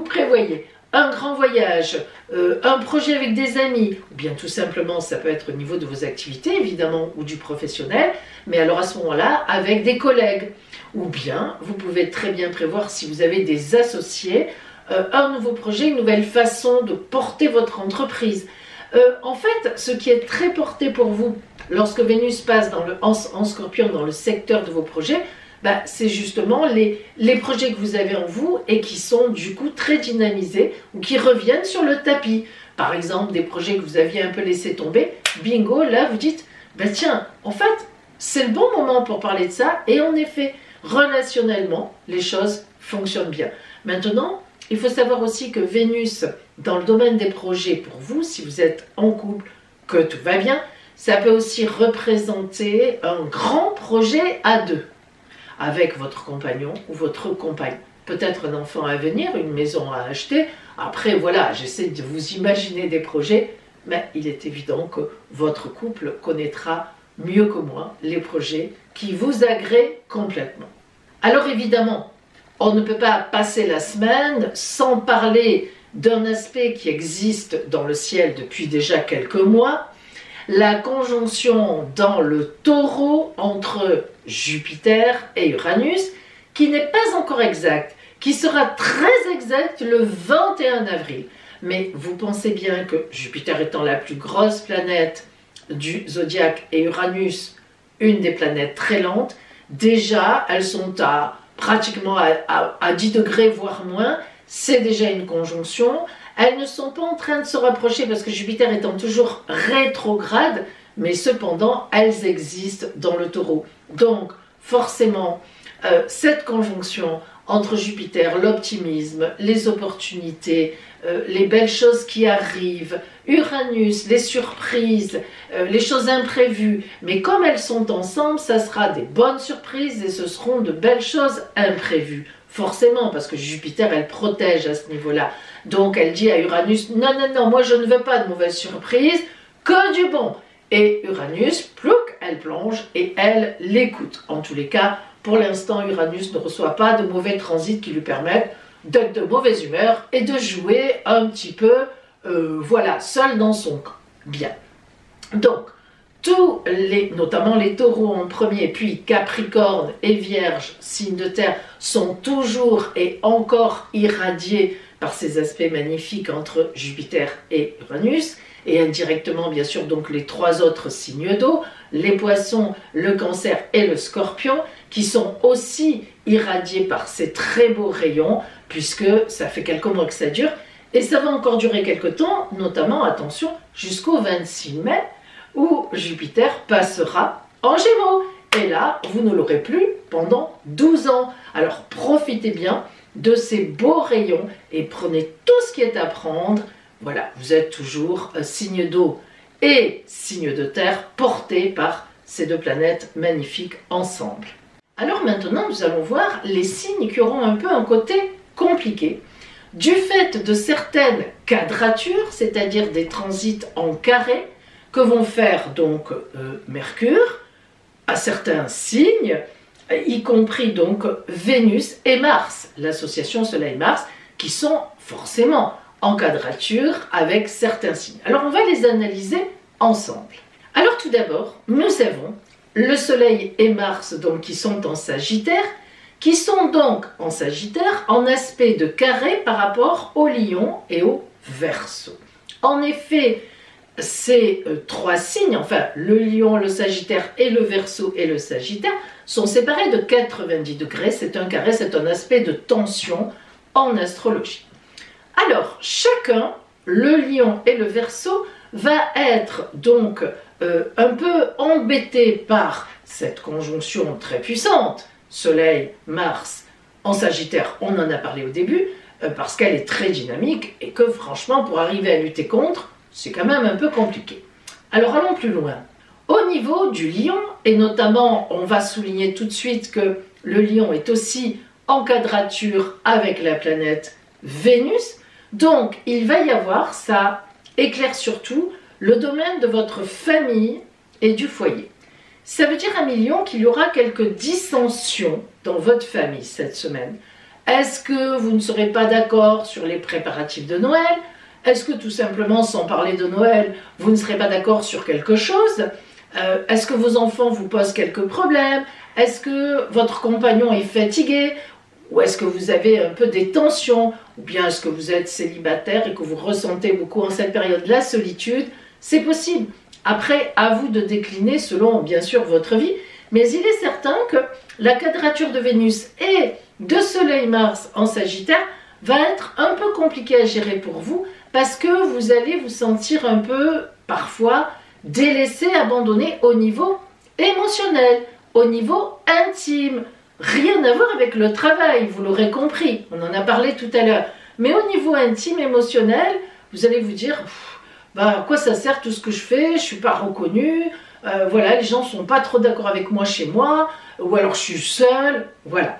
prévoyez un grand voyage, un projet avec des amis, ou bien tout simplement, ça peut être au niveau de vos activités, évidemment, ou du professionnel, mais alors à ce moment-là, avec des collègues. Ou bien, vous pouvez très bien prévoir, si vous avez des associés, un nouveau projet, une nouvelle façon de porter votre entreprise. En fait, ce qui est très porté pour vous, lorsque Vénus passe en Scorpion dans le secteur de vos projets, c'est justement les projets que vous avez en vous et qui sont du coup très dynamisés ou qui reviennent sur le tapis. Par exemple, des projets que vous aviez un peu laissé tomber, bingo, là vous dites, tiens, en fait, c'est le bon moment pour parler de ça. Et en effet, relationnellement, les choses fonctionnent bien. Maintenant, il faut savoir aussi que Vénus, dans le domaine des projets pour vous, si vous êtes en couple, que tout va bien. Ça peut aussi représenter un grand projet à deux, avec votre compagnon ou votre compagne. Peut-être un enfant à venir, une maison à acheter. Après, voilà, j'essaie de vous imaginer des projets, mais il est évident que votre couple connaîtra mieux que moi les projets qui vous agréent complètement. Alors évidemment, on ne peut pas passer la semaine sans parler d'un aspect qui existe dans le ciel depuis déjà quelques mois, la conjonction dans le Taureau entre Jupiter et Uranus, qui n'est pas encore exacte, qui sera très exacte le 21 avril. Mais vous pensez bien que Jupiter étant la plus grosse planète du zodiaque et Uranus, une des planètes très lentes, déjà elles sont pratiquement à 10 degrés voire moins, c'est déjà une conjonction. Elles ne sont pas en train de se rapprocher parce que Jupiter étant toujours rétrograde, mais cependant elles existent dans le Taureau. Donc forcément, cette conjonction entre Jupiter, l'optimisme, les opportunités, les belles choses qui arrivent, Uranus, les surprises, les choses imprévues, mais comme elles sont ensemble, ça sera des bonnes surprises et ce seront de belles choses imprévues. Forcément, parce que Jupiter, elle protège à ce niveau-là. Donc elle dit à Uranus, non, non, non, moi je ne veux pas de mauvaises surprises, que du bon. Et Uranus, plouc, elle plonge et elle l'écoute. En tous les cas, pour l'instant, Uranus ne reçoit pas de mauvais transits qui lui permettent d'être de mauvaise humeur et de jouer un petit peu, voilà, seul dans son camp. Bien. Donc, notamment les taureaux en premier, puis Capricorne et Vierge, signes de terre, sont toujours et encore irradiés par ces aspects magnifiques entre Jupiter et Uranus, et indirectement bien sûr donc les trois autres signes d'eau, les poissons, le cancer et le scorpion, qui sont aussi irradiés par ces très beaux rayons, puisque ça fait quelques mois que ça dure, et ça va encore durer quelques temps, notamment, attention, jusqu'au 26 mai, où Jupiter passera en Gémeaux. Et là, vous ne l'aurez plus pendant 12 ans. Alors profitez bien de ces beaux rayons et prenez tout ce qui est à prendre. Voilà, vous êtes toujours signe d'eau et signe de terre portés par ces deux planètes magnifiques ensemble. Alors maintenant, nous allons voir les signes qui auront un peu un côté compliqué. Du fait de certaines quadratures, c'est-à-dire des transits en carré, que vont faire donc Mercure à certains signes, y compris donc Vénus et Mars, l'association Soleil-Mars, qui sont forcément en quadrature avec certains signes. Alors on va les analyser ensemble. Alors tout d'abord, nous avons le Soleil et Mars donc, qui sont en Sagittaire, qui sont donc en Sagittaire en aspect de carré par rapport au Lion et au Verseau. En effet, ces trois signes, enfin le Lion, le Sagittaire et le Verseau et le Sagittaire, sont séparés de 90 degrés. C'est un carré, c'est un aspect de tension en astrologie. Alors, chacun, le Lion et le Verseau, va être donc un peu embêté par cette conjonction très puissante, Soleil, Mars, en Sagittaire, on en a parlé au début, parce qu'elle est très dynamique et que franchement, pour arriver à lutter contre, c'est quand même un peu compliqué. Alors allons plus loin. Au niveau du Lion, et notamment, on va souligner tout de suite que le Lion est aussi en quadrature avec la planète Vénus, donc il va y avoir, ça éclaire surtout, le domaine de votre famille et du foyer. Ça veut dire, Amis Lions, qu'il y aura quelques dissensions dans votre famille cette semaine. Est-ce que vous ne serez pas d'accord sur les préparatifs de Noël? Est-ce que tout simplement, sans parler de Noël, vous ne serez pas d'accord sur quelque chose? Est-ce que vos enfants vous posent quelques problèmes? Est-ce que votre compagnon est fatigué? Ou est-ce que vous avez un peu des tensions? Ou bien est-ce que vous êtes célibataire et que vous ressentez beaucoup en cette période la solitude? C'est possible. Après, à vous de décliner selon, bien sûr, votre vie. Mais il est certain que la quadrature de Vénus et de Soleil-Mars en Sagittaire va être un peu compliquée à gérer pour vous parce que vous allez vous sentir un peu, parfois, délaissé, abandonné au niveau émotionnel, au niveau intime. Rien à voir avec le travail, vous l'aurez compris, on en a parlé tout à l'heure. Mais au niveau intime, émotionnel, vous allez vous dire, ben, à quoi ça sert tout ce que je fais? Je suis pas reconnue, voilà, les gens sont pas trop d'accord avec moi chez moi, ou alors je suis seule, voilà.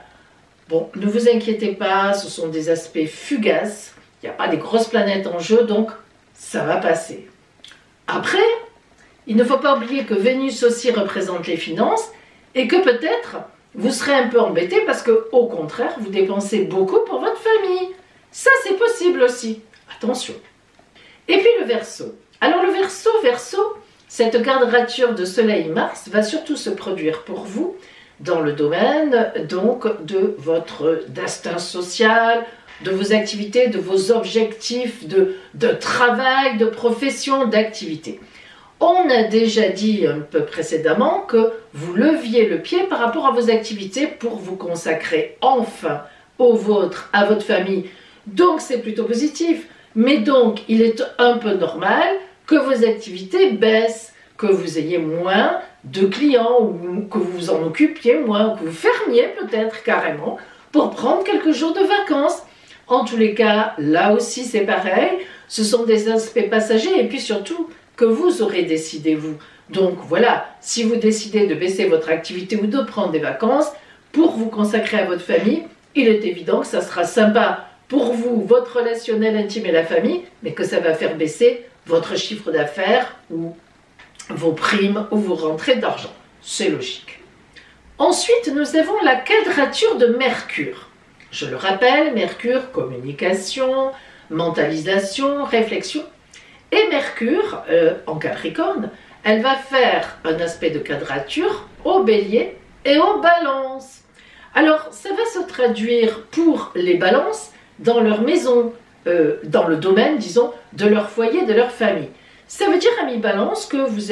Bon, ne vous inquiétez pas, ce sont des aspects fugaces, il n'y a pas des grosses planètes en jeu, donc ça va passer. Après, il ne faut pas oublier que Vénus aussi représente les finances, et que peut-être vous serez un peu embêté parce que, au contraire, vous dépensez beaucoup pour votre famille. Ça, c'est possible aussi. Attention. Et puis le Verseau. Alors le Verseau, cette quadrature de Soleil-Mars va surtout se produire pour vous dans le domaine donc de votre destin social, de vos activités, de vos objectifs de travail, de profession, d'activité. On a déjà dit un peu précédemment que vous leviez le pied par rapport à vos activités pour vous consacrer enfin au vôtre, à votre famille. Donc c'est plutôt positif. Mais donc il est un peu normal que vos activités baissent, que vous ayez moins de clients ou que vous vous en occupiez moins, que vous fermiez peut-être carrément pour prendre quelques jours de vacances. En tous les cas, là aussi c'est pareil. Ce sont des aspects passagers et puis surtout que vous aurez décidé vous. Donc voilà, si vous décidez de baisser votre activité ou de prendre des vacances pour vous consacrer à votre famille, il est évident que ça sera sympa pour vous, votre relationnel intime et la famille, mais que ça va faire baisser votre chiffre d'affaires ou vos primes ou vos rentrées d'argent. C'est logique. Ensuite, nous avons la quadrature de Mercure. Je le rappelle, Mercure, communication, mentalisation, réflexion. Et Mercure, en Capricorne, elle va faire un aspect de quadrature au Bélier et aux Balances. Alors, ça va se traduire pour les Balances dans leur maison, dans le domaine, disons, de leur foyer, de leur famille. Ça veut dire, amis Balance, que vous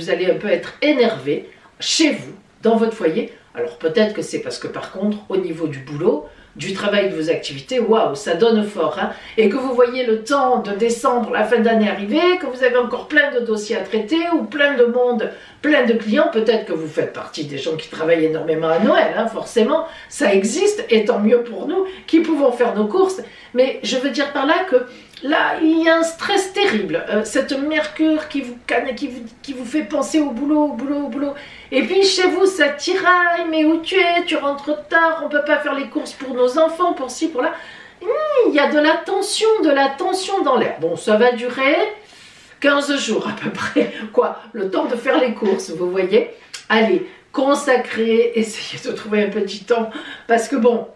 allez un peu être énervé chez vous, dans votre foyer. Alors peut-être que c'est parce que par contre, au niveau du boulot, du travail de vos activités, waouh, ça donne fort, hein, et que vous voyez le temps de décembre, la fin d'année arriver, que vous avez encore plein de dossiers à traiter, ou plein de monde, plein de clients, peut-être que vous faites partie des gens qui travaillent énormément à Noël, hein, forcément, ça existe, et tant mieux pour nous, qui pouvons faire nos courses, mais je veux dire par là que là, il y a un stress terrible, cette Mercure qui vous canne, qui vous fait penser au boulot, au boulot. Et puis chez vous, ça tiraille, mais où tu es? Tu rentres tard, on ne peut pas faire les courses pour nos enfants, pour ci, pour là. Il y a de la tension dans l'air. Bon, ça va durer 15 jours à peu près, quoi, le temps de faire les courses, vous voyez. Allez, consacrez, essayez de trouver un petit temps, parce que bon,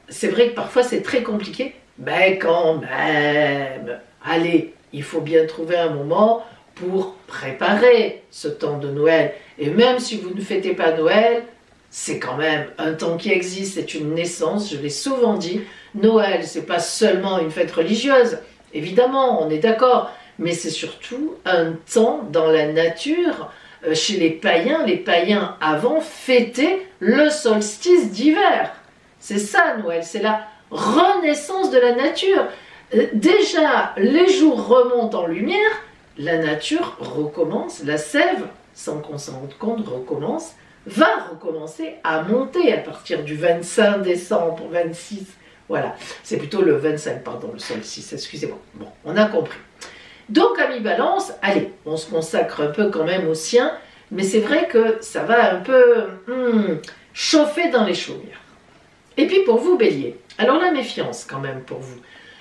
c'est vrai que parfois c'est très compliqué, mais quand même, allez, il faut bien trouver un moment pour préparer ce temps de Noël. Et même si vous ne fêtez pas Noël, c'est quand même un temps qui existe, c'est une naissance, je l'ai souvent dit. Noël, c'est pas seulement une fête religieuse, évidemment, on est d'accord, mais c'est surtout un temps dans la nature. Chez les païens avant fêtaient le solstice d'hiver. C'est ça Noël, c'est la renaissance de la nature. Déjà, les jours remontent en lumière, la nature recommence, la sève, sans qu'on s'en rende compte, va recommencer à monter à partir du 25 décembre, 26, voilà. C'est plutôt le 25, pardon, le solstice, excusez-moi. Bon, on a compris. Donc, amis Balance, allez, on se consacre un peu quand même au sien, mais c'est vrai que ça va un peu chauffer dans les chaumières. Et puis pour vous, Bélier, alors la méfiance quand même pour vous.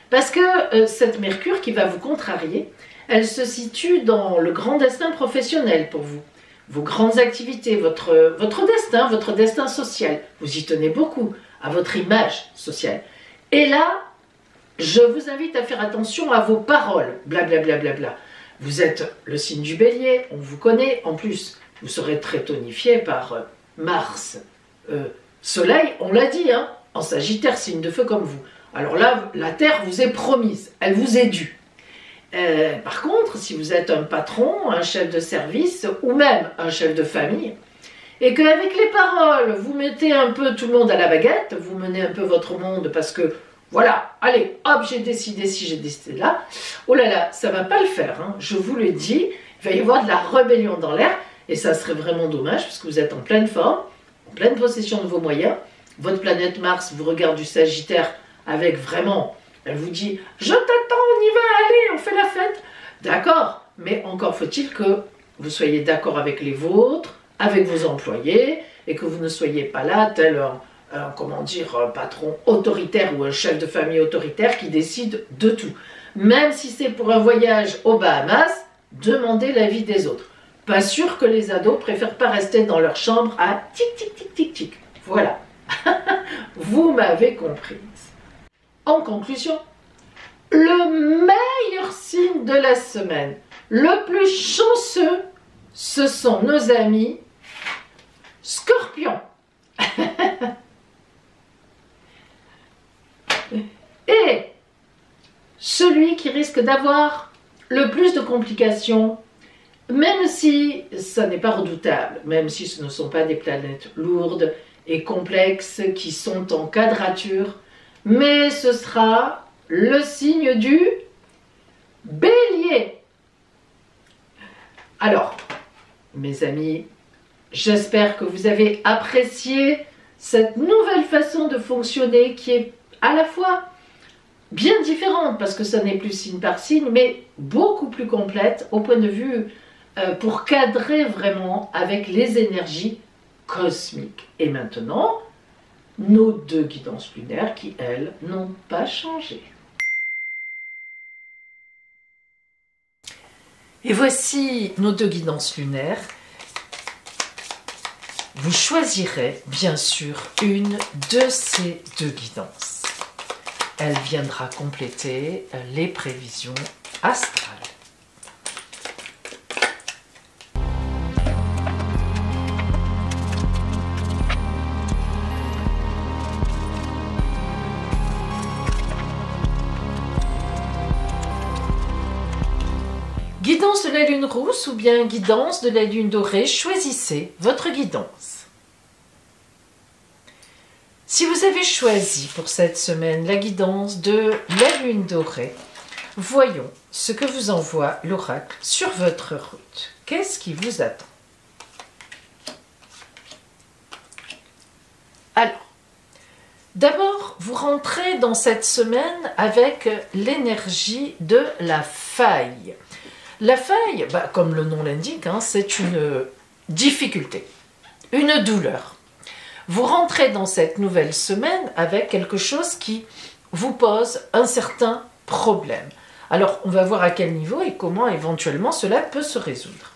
Parce que cette Mercure qui va vous contrarier, elle se situe dans le grand destin professionnel pour vous. Vos grandes activités, votre destin social. Vous y tenez beaucoup à votre image sociale. Et là, je vous invite à faire attention à vos paroles. Blablabla. Bla, bla, bla. Vous êtes le signe du Bélier, on vous connaît. En plus, vous serez très tonifié par Mars, Soleil, on l'a dit, hein, en Sagittaire, signe de feu comme vous. Alors là, la Terre vous est promise, elle vous est due. Par contre, si vous êtes un patron, un chef de service ou même un chef de famille, et qu'avec les paroles, vous mettez un peu tout le monde à la baguette, vous menez un peu votre monde parce que, voilà, allez, hop, j'ai décidé ci, j'ai décidé là, oh là là, ça ne va pas le faire, hein, je vous le dis, il va y avoir de la rébellion dans l'air, et ça serait vraiment dommage parce que vous êtes en pleine forme, en pleine possession de vos moyens, votre planète Mars vous regarde du Sagittaire avec vraiment, elle vous dit « Je t'attends, on y va, allez, on fait la fête !» D'accord, mais encore faut-il que vous soyez d'accord avec les vôtres, avec vos employés, et que vous ne soyez pas là tel comment dire, un patron autoritaire ou un chef de famille autoritaire qui décide de tout. Même si c'est pour un voyage aux Bahamas, demandez l'avis des autres. Pas sûr que les ados préfèrent pas rester dans leur chambre à tic tic tic tic tic. Voilà. Vous m'avez comprise. En conclusion, le meilleur signe de la semaine, le plus chanceux, ce sont nos amis Scorpions. Et celui qui risque d'avoir le plus de complications, même si ça n'est pas redoutable, même si ce ne sont pas des planètes lourdes et complexes qui sont en quadrature, mais ce sera le signe du Bélier. Alors, mes amis, j'espère que vous avez apprécié cette nouvelle façon de fonctionner qui est à la fois bien différente, parce que ça n'est plus signe par signe, mais beaucoup plus complète au point de vue pour cadrer vraiment avec les énergies cosmiques. Et maintenant, nos 2 guidances lunaires qui, elles, n'ont pas changé. Et voici nos 2 guidances lunaires. Vous choisirez bien sûr une de ces 2 guidances. Elle viendra compléter les prévisions astrales. Guidance de la lune rousse ou bien guidance de la lune dorée, choisissez votre guidance. Si vous avez choisi pour cette semaine la guidance de la lune dorée, voyons ce que vous envoie l'oracle sur votre route. Qu'est-ce qui vous attend? Alors, d'abord, vous rentrez dans cette semaine avec l'énergie de la faille. La faille, comme le nom l'indique, c'est une difficulté, une douleur. Vous rentrez dans cette nouvelle semaine avec quelque chose qui vous pose un certain problème. Alors, on va voir à quel niveau et comment éventuellement cela peut se résoudre.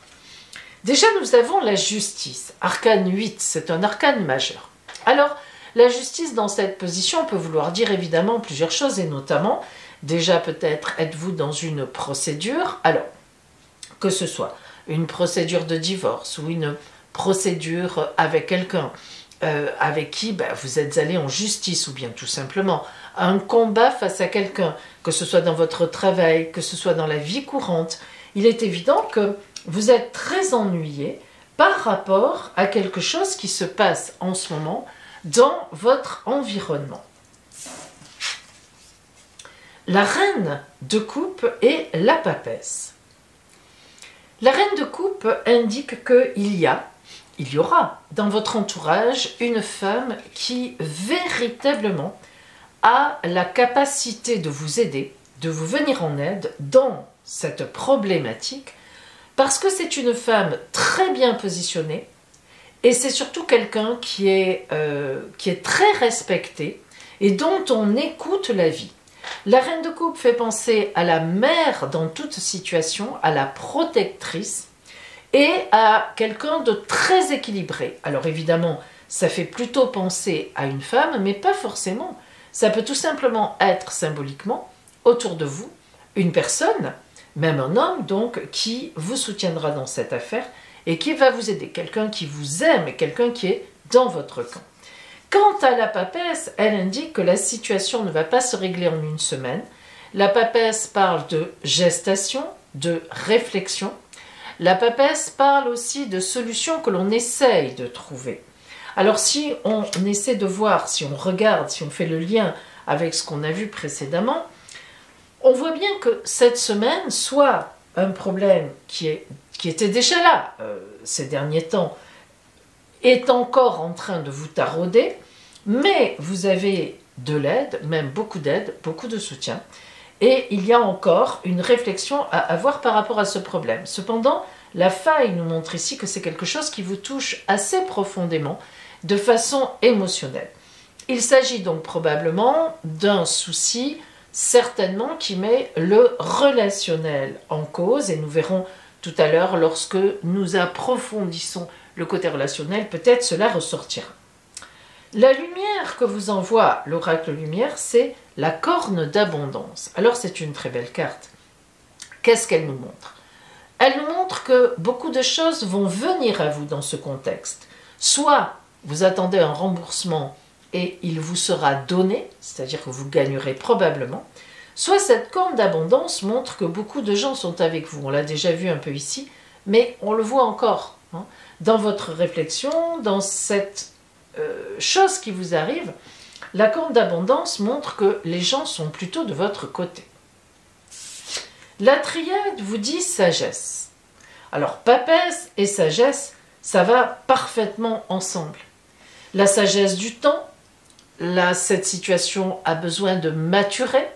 Déjà, nous avons la justice. Arcane 8, c'est un arcane majeur. Alors, la justice dans cette position peut vouloir dire évidemment plusieurs choses et notamment, déjà peut-être êtes-vous dans une procédure. Alors, que ce soit une procédure de divorce ou une procédure avec quelqu'un avec qui vous êtes allé en justice ou bien tout simplement un combat face à quelqu'un, que ce soit dans votre travail, que ce soit dans la vie courante, il est évident que vous êtes très ennuyé par rapport à quelque chose qui se passe en ce moment dans votre environnement. La reine de coupe est la papesse. La reine de coupe indique qu'il y aura dans votre entourage une femme qui véritablement a la capacité de vous aider, de vous venir en aide dans cette problématique, parce que c'est une femme très bien positionnée et c'est surtout quelqu'un qui est très respecté et dont on écoute la vie. La reine de coupe fait penser à la mère dans toute situation, à la protectrice, et à quelqu'un de très équilibré. Alors évidemment, ça fait plutôt penser à une femme, mais pas forcément. Ça peut tout simplement être symboliquement, autour de vous, une personne, même un homme donc, qui vous soutiendra dans cette affaire et qui va vous aider. Quelqu'un qui vous aime et quelqu'un qui est dans votre camp. Quant à la papesse, elle indique que la situation ne va pas se régler en une semaine. La papesse parle de gestation, de réflexion. La papesse parle aussi de solutions que l'on essaye de trouver. Alors si on essaie de voir, si on regarde, si on fait le lien avec ce qu'on a vu précédemment, on voit bien que cette semaine, soit un problème qui était déjà là ces derniers temps, est encore en train de vous tarauder, mais vous avez de l'aide, même beaucoup d'aide, beaucoup de soutien, Et il y a encore une réflexion à avoir par rapport à ce problème. Cependant, la faille nous montre ici que c'est quelque chose qui vous touche assez profondément, de façon émotionnelle. Il s'agit donc probablement d'un souci, certainement, qui met le relationnel en cause, et nous verrons tout à l'heure, lorsque nous approfondissons le côté relationnel, peut-être cela ressortira. La lumière que vous envoie l'oracle lumière, c'est la corne d'abondance. Alors c'est une très belle carte. Qu'est-ce qu'elle nous montre? Elle nous montre que beaucoup de choses vont venir à vous dans ce contexte. Soit vous attendez un remboursement et il vous sera donné, c'est-à-dire que vous gagnerez probablement, soit cette corne d'abondance montre que beaucoup de gens sont avec vous. On l'a déjà vu un peu ici, mais on le voit encore hein, dans votre réflexion, dans cette chose qui vous arrive. La corne d'abondance montre que les gens sont plutôt de votre côté. La triade vous dit sagesse. Alors, papesse et sagesse, ça va parfaitement ensemble. La sagesse du temps, là, cette situation a besoin de maturer.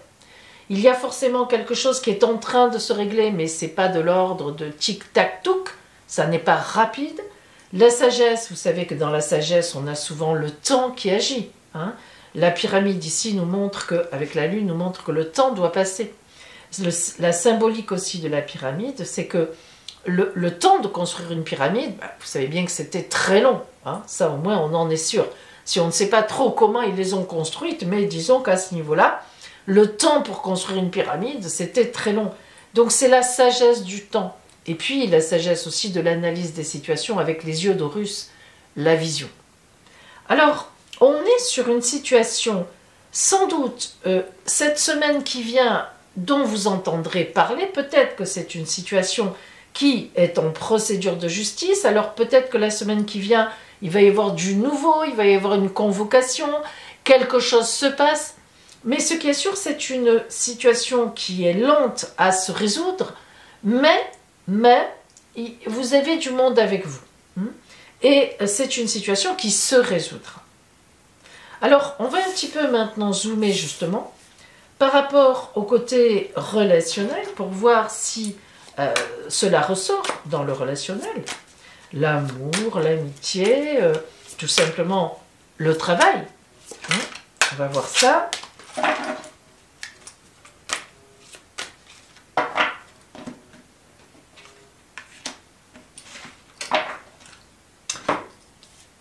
Il y a forcément quelque chose qui est en train de se régler, mais ce n'est pas de l'ordre de tic-tac-touc, ça n'est pas rapide. La sagesse, vous savez que dans la sagesse, on a souvent le temps qui agit. Hein. La pyramide ici nous montre que, avec la lune, nous montre que le temps doit passer. La symbolique aussi de la pyramide, c'est que le temps de construire une pyramide, vous savez bien que c'était très long. Hein. Ça, au moins, on en est sûr. Si on ne sait pas trop comment ils les ont construites, mais disons qu'à ce niveau-là, le temps pour construire une pyramide, c'était très long. Donc c'est la sagesse du temps. Et puis la sagesse aussi de l'analyse des situations avec les yeux d'Horus, la vision. Alors, on est sur une situation, sans doute, cette semaine qui vient, dont vous entendrez parler, peut-être que c'est une situation qui est en procédure de justice, alors peut-être que la semaine qui vient, il va y avoir du nouveau, il va y avoir une convocation, quelque chose se passe. Mais ce qui est sûr, c'est une situation qui est lente à se résoudre, mais vous avez du monde avec vous. Et c'est une situation qui se résoudra. Alors, on va un petit peu maintenant zoomer justement par rapport au côté relationnel pour voir si cela ressort dans le relationnel. L'amour, l'amitié, tout simplement le travail. On va voir ça.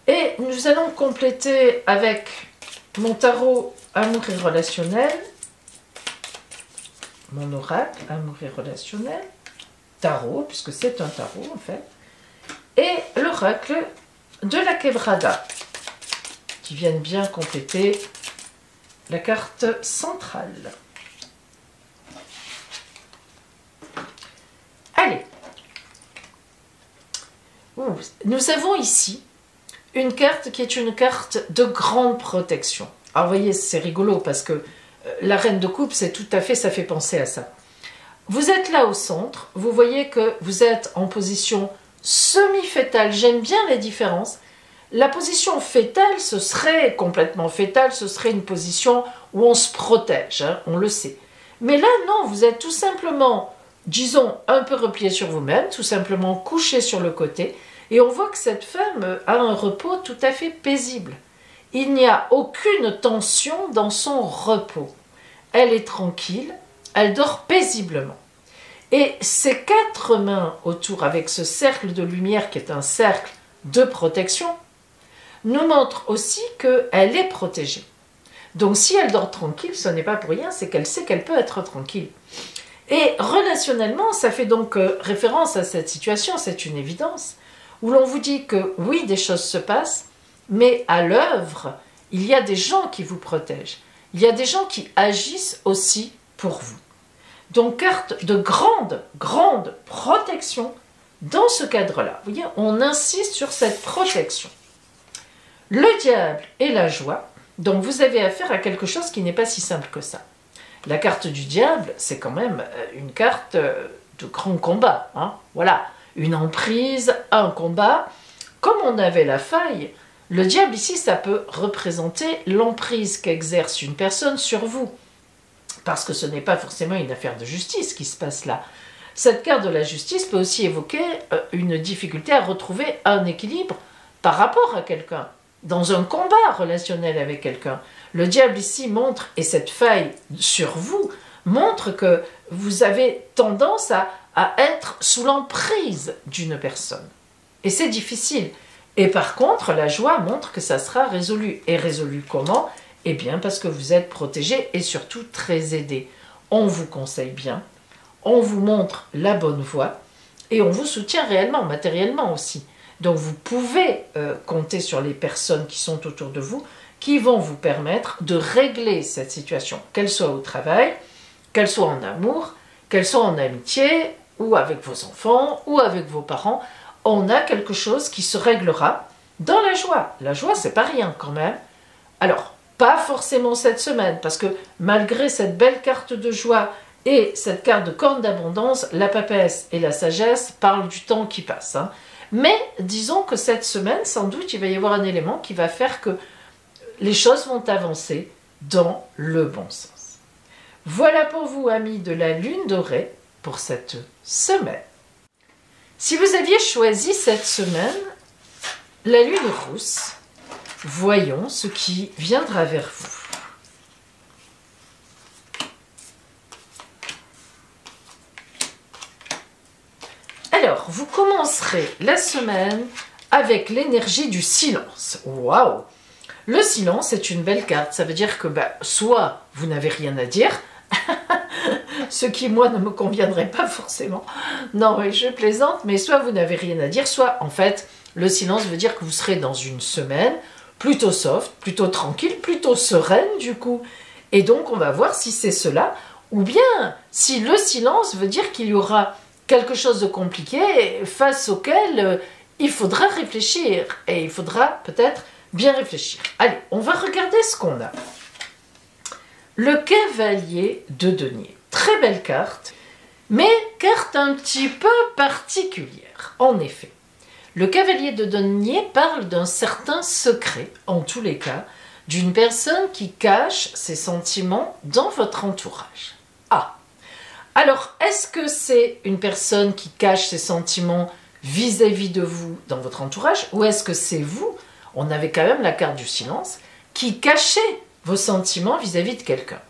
Et nous allons compléter avec mon tarot amour et relationnel, mon oracle amour et relationnel, tarot, puisque c'est un tarot en fait, et l'oracle de la Quebrada, qui viennent bien compléter la carte centrale. Allez, nous avons ici une carte qui est une carte de grande protection. Alors vous voyez, c'est rigolo parce que la reine de coupe, c'est tout à fait, ça fait penser à ça. Vous êtes là au centre, vous voyez que vous êtes en position semi-fétale, j'aime bien les différences. La position fétale, ce serait complètement fétale, ce serait une position où on se protège, hein, on le sait. Mais là, non, vous êtes tout simplement, disons, un peu replié sur vous-même, tout simplement couché sur le côté, et on voit que cette femme a un repos tout à fait paisible. Il n'y a aucune tension dans son repos. Elle est tranquille, elle dort paisiblement. Et ces quatre mains autour, avec ce cercle de lumière qui est un cercle de protection, nous montrent aussi qu'elle est protégée. Donc si elle dort tranquille, ce n'est pas pour rien, c'est qu'elle sait qu'elle peut être tranquille. Et relationnellement, ça fait donc référence à cette situation, c'est une évidence, où l'on vous dit que oui, des choses se passent, mais à l'œuvre, il y a des gens qui vous protègent. Il y a des gens qui agissent aussi pour vous. Donc, carte de grande protection dans ce cadre-là. Vous voyez, on insiste sur cette protection. Le diable et la joie, donc vous avez affaire à quelque chose qui n'est pas si simple que ça. La carte du diable, c'est quand même une carte de grand combat. Hein, voilà, une emprise, un combat. Comme on avait la faille, le diable ici, ça peut représenter l'emprise qu'exerce une personne sur vous. parce que ce n'est pas forcément une affaire de justice qui se passe là. Cette carte de la justice peut aussi évoquer une difficulté à retrouver un équilibre par rapport à quelqu'un, dans un combat relationnel avec quelqu'un. Le diable ici montre, et cette faille sur vous, montre que vous avez tendance à être sous l'emprise d'une personne. Et c'est difficile. Et par contre, la joie montre que ça sera résolu. Et résolu comment? Eh bien, parce que vous êtes protégé et surtout très aidé. On vous conseille bien, on vous montre la bonne voie et on vous soutient réellement, matériellement aussi. Donc vous pouvez compter sur les personnes qui sont autour de vous, qui vont vous permettre de régler cette situation, qu'elle soit au travail, qu'elle soit en amour, qu'elle soit en amitié, ou avec vos enfants, ou avec vos parents. On a quelque chose qui se réglera dans la joie. La joie, c'est pas rien quand même. Alors, pas forcément cette semaine, parce que malgré cette belle carte de joie et cette carte de corne d'abondance, la papesse et la sagesse parlent du temps qui passe. Hein. Mais disons que cette semaine, sans doute, il va y avoir un élément qui va faire que les choses vont avancer dans le bon sens. Voilà pour vous, amis de la Lune dorée, pour cette semaine. Si vous aviez choisi cette semaine la Lune rousse, voyons ce qui viendra vers vous. Alors, vous commencerez la semaine avec l'énergie du silence. Waouh! Le silence est une belle carte. Ça veut dire que soit vous n'avez rien à dire, ce qui, moi, ne me conviendrait pas forcément. Non, oui, je plaisante, mais soit vous n'avez rien à dire, soit, en fait, le silence veut dire que vous serez dans une semaine plutôt soft, plutôt tranquille, plutôt sereine, du coup. Et donc, on va voir si c'est cela, ou bien si le silence veut dire qu'il y aura quelque chose de compliqué face auquel il faudra réfléchir. Et il faudra peut-être bien réfléchir. Allez, on va regarder ce qu'on a. Le cavalier de denier. Très belle carte, mais carte un petit peu particulière. En effet, le cavalier de denier parle d'un certain secret, en tous les cas, d'une personne qui cache ses sentiments dans votre entourage. Ah! Alors, est-ce que c'est une personne qui cache ses sentiments vis-à-vis de vous dans votre entourage, ou est-ce que c'est vous, on avait quand même la carte du silence, qui cachez vos sentiments vis-à-vis de quelqu'un?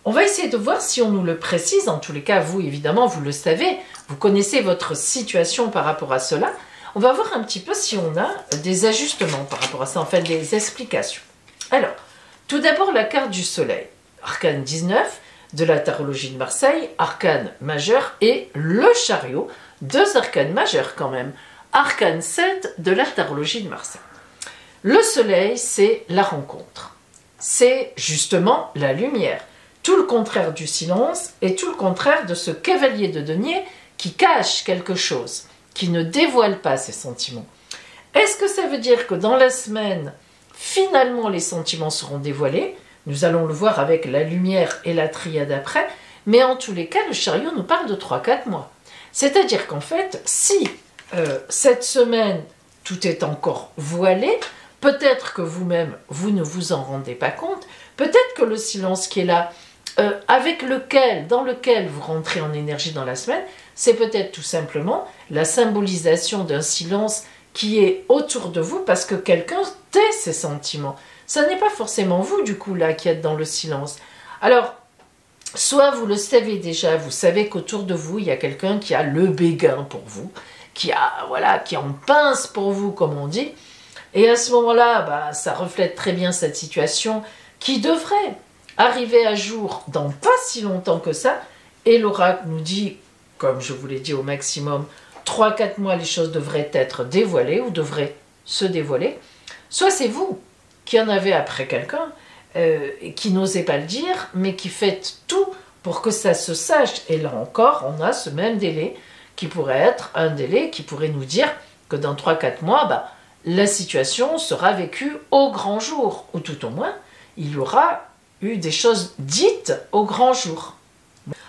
On va essayer de voir si on nous le précise. En tous les cas, vous, évidemment, vous le savez, vous connaissez votre situation par rapport à cela. On va voir un petit peu si on a des ajustements par rapport à ça, en fait, des explications. Alors, tout d'abord, la carte du soleil, arcane 19, de la tarologie de Marseille, arcane majeur, et le chariot, deux arcanes majeurs quand même, arcane 7 de la tarologie de Marseille. Le soleil, c'est la rencontre. C'est justement la lumière. Tout le contraire du silence et tout le contraire de ce cavalier de denier qui cache quelque chose, qui ne dévoile pas ses sentiments. Est-ce que ça veut dire que dans la semaine, finalement les sentiments seront dévoilés? Nous allons le voir avec la lumière et la triade après, mais en tous les cas, le chariot nous parle de 3-4 mois. C'est-à-dire qu'en fait, si cette semaine, tout est encore voilé, peut-être que vous-même, vous ne vous en rendez pas compte, peut-être que le silence qui est là, dans lequel vous rentrez en énergie dans la semaine, c'est peut-être tout simplement la symbolisation d'un silence qui est autour de vous parce que quelqu'un tait ses sentiments. Ça n'est pas forcément vous, du coup, là, qui êtes dans le silence. Alors, soit vous le savez déjà, vous savez qu'autour de vous, il y a quelqu'un qui a le béguin pour vous, qui est en pince pour vous, comme on dit, et à ce moment-là, ça reflète très bien cette situation qui devrait arriver à jour dans pas si longtemps que ça, et l'oracle nous dit, comme je vous l'ai dit au maximum, 3-4 mois, les choses devraient être dévoilées ou devraient se dévoiler. Soit c'est vous qui en avez après quelqu'un, qui n'osez pas le dire, mais qui faites tout pour que ça se sache. Et là encore, on a ce même délai qui pourrait être un délai qui pourrait nous dire que dans 3-4 mois, la situation sera vécue au grand jour, ou tout au moins, il y aura eu des choses dites au grand jour.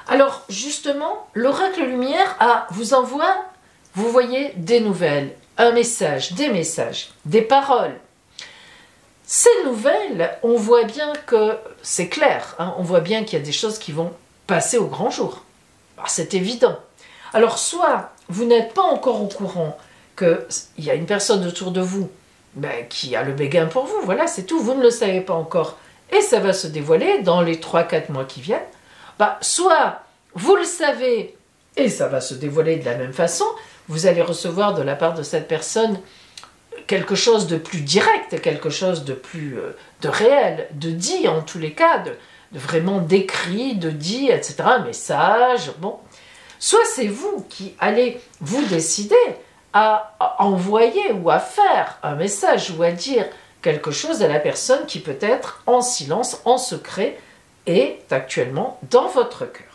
Alors, justement, l'oracle lumière vous envoie, vous voyez, des nouvelles, un message, des messages, des paroles. Ces nouvelles, on voit bien que c'est clair, hein, on voit bien qu'il y a des choses qui vont passer au grand jour. C'est évident. Alors, soit vous n'êtes pas encore au courant qu'il y a une personne autour de vous qui a le béguin pour vous, voilà, c'est tout, vous ne le savez pas encore, et ça va se dévoiler dans les 3-4 mois qui viennent, soit vous le savez, et ça va se dévoiler de la même façon, vous allez recevoir de la part de cette personne quelque chose de plus direct, quelque chose de plus de réel, de dit en tous les cas, de vraiment d'écrit, de dit, etc., un message, bon. Soit c'est vous qui allez vous décider à envoyer ou à faire un message ou à dire quelque chose à la personne qui peut être en silence, en secret, est actuellement dans votre cœur.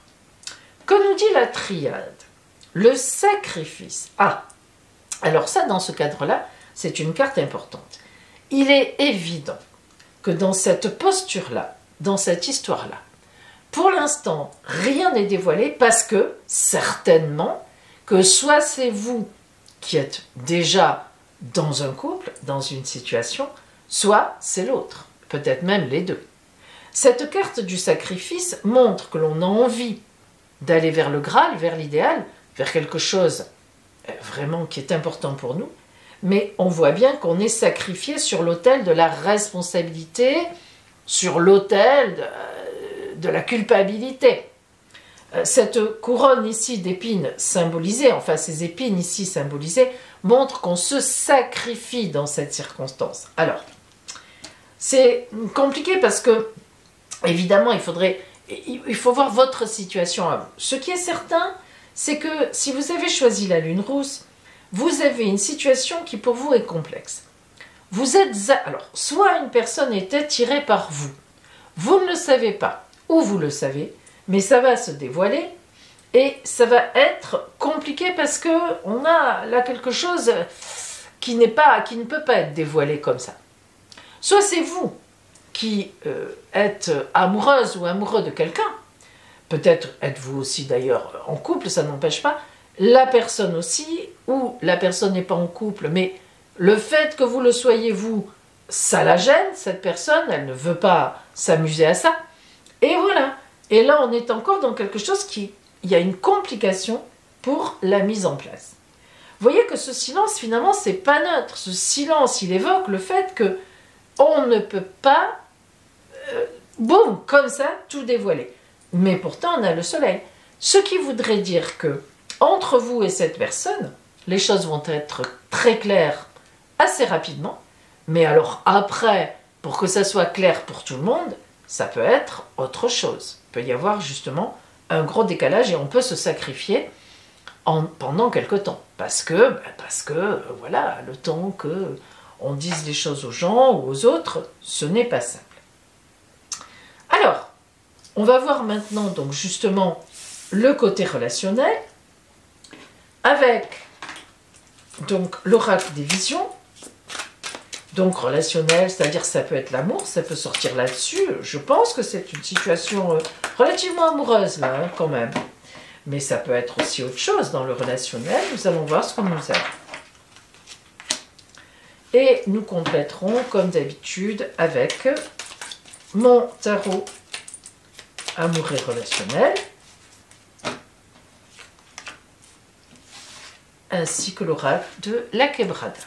Que nous dit la triade? Le sacrifice. Ah, alors ça, dans ce cadre-là, c'est une carte importante. Il est évident que dans cette posture-là, dans cette histoire-là, pour l'instant, rien n'est dévoilé parce que, certainement, que soit c'est vous qui êtes déjà dans un couple, dans une situation, soit c'est l'autre, peut-être même les deux. Cette carte du sacrifice montre que l'on a envie d'aller vers le Graal, vers l'idéal, vers quelque chose vraiment qui est important pour nous, mais on voit bien qu'on est sacrifié sur l'autel de la responsabilité, sur l'autel de la culpabilité. Cette couronne ici d'épines symbolisée, enfin ces épines ici symbolisées, montrent qu'on se sacrifie dans cette circonstance. Alors, c'est compliqué parce que, évidemment, il faut voir votre situation à vous. Ce qui est certain, c'est que si vous avez choisi la lune rousse, vous avez une situation qui pour vous est complexe. Vous êtes, alors, soit une personne est attirée par vous, vous ne le savez pas, ou vous le savez, mais ça va se dévoiler et ça va être compliqué parce que on a là quelque chose qui ne peut pas être dévoilé comme ça. Soit c'est vous qui êtes amoureuse ou amoureux de quelqu'un, peut-être êtes-vous aussi d'ailleurs en couple, ça n'empêche pas, la personne aussi, ou la personne n'est pas en couple, mais le fait que vous le soyez vous, ça la gêne, cette personne, elle ne veut pas s'amuser à ça. Et voilà. Et là, on est encore dans quelque chose il y a une complication pour la mise en place. Vous voyez que ce silence, finalement, c'est pas neutre. Ce silence, il évoque le fait que on ne peut pas, boum, comme ça, tout dévoiler. Mais pourtant, on a le soleil. Ce qui voudrait dire que, entre vous et cette personne, les choses vont être très claires assez rapidement. Mais alors après, pour que ça soit clair pour tout le monde, ça peut être autre chose. Il peut y avoir justement un gros décalage et on peut se sacrifier pendant quelque temps. Parce que voilà, le temps qu'on dise les choses aux gens ou aux autres, ce n'est pas simple. Alors, on va voir maintenant donc justement le côté relationnel avec donc l'oracle des visions. Donc relationnel, c'est-à-dire ça peut être l'amour, ça peut sortir là-dessus. Je pense que c'est une situation relativement amoureuse là, hein, quand même. Mais ça peut être aussi autre chose dans le relationnel. Nous allons voir ce qu'on nous a. Et nous compléterons comme d'habitude avec mon tarot amour et relationnel, ainsi que l'oracle de la Quebrada.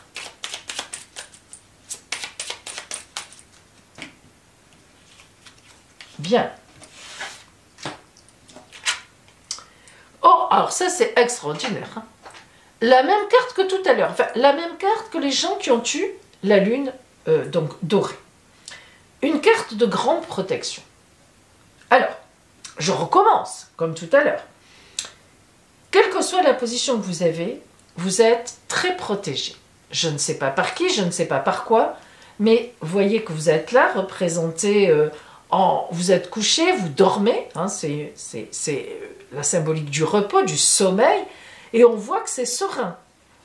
Bien. Oh, alors ça c'est extraordinaire. Hein. La même carte que tout à l'heure. Enfin, la même carte que les gens qui ont eu la lune donc dorée. Une carte de grande protection. Alors, je recommence, comme tout à l'heure. Quelle que soit la position que vous avez, vous êtes très protégé. Je ne sais pas par qui, je ne sais pas par quoi, mais voyez que vous êtes là, représenté... vous êtes couché, vous dormez, hein, c'est la symbolique du repos, du sommeil, et on voit que c'est serein.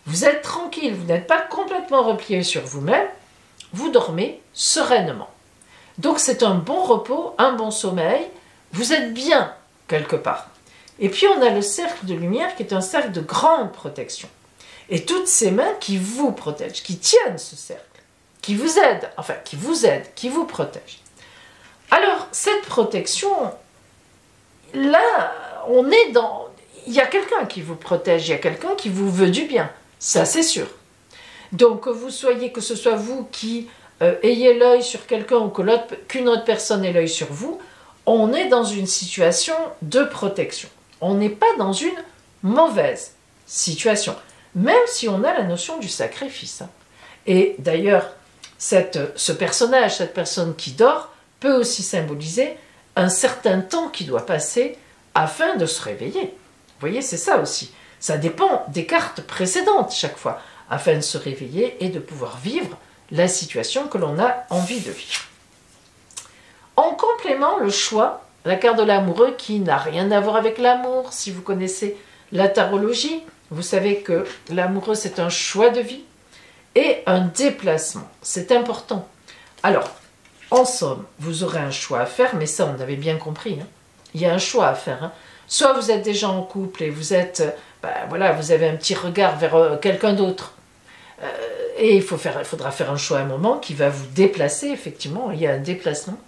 Vous êtes tranquille, vous n'êtes pas complètement replié sur vous-même, vous dormez sereinement. Donc c'est un bon repos, un bon sommeil, vous êtes bien quelque part. Et puis on a le cercle de lumière qui est un cercle de grande protection. Et toutes ces mains qui vous protègent, qui tiennent ce cercle, qui vous aide, enfin qui vous aide, qui vous protège. Alors, cette protection, là, on est dans... Il y a quelqu'un qui vous protège, il y a quelqu'un qui vous veut du bien, ça c'est sûr. Donc, que ce soit vous qui ayez l'œil sur quelqu'un ou qu'une autre personne ait l'œil sur vous, on est dans une situation de protection. On n'est pas dans une mauvaise situation, même si on a la notion du sacrifice. Et d'ailleurs, ce personnage, cette personne qui dort, peut aussi symboliser un certain temps qui doit passer afin de se réveiller. Vous voyez, c'est ça aussi. Ça dépend des cartes précédentes chaque fois, afin de se réveiller et de pouvoir vivre la situation que l'on a envie de vivre. En complément, le choix, la carte de l'amoureux qui n'a rien à voir avec l'amour. Si vous connaissez la tarologie, vous savez que l'amoureux, c'est un choix de vie et un déplacement. C'est important. Alors, en somme, vous aurez un choix à faire, mais ça, on avait bien compris. Hein. Il y a un choix à faire. Hein. Soit vous êtes déjà en couple et vous êtes, voilà, vous avez un petit regard vers quelqu'un d'autre. Et il faudra faire un choix à un moment qui va vous déplacer, effectivement. Il y a un déplacement.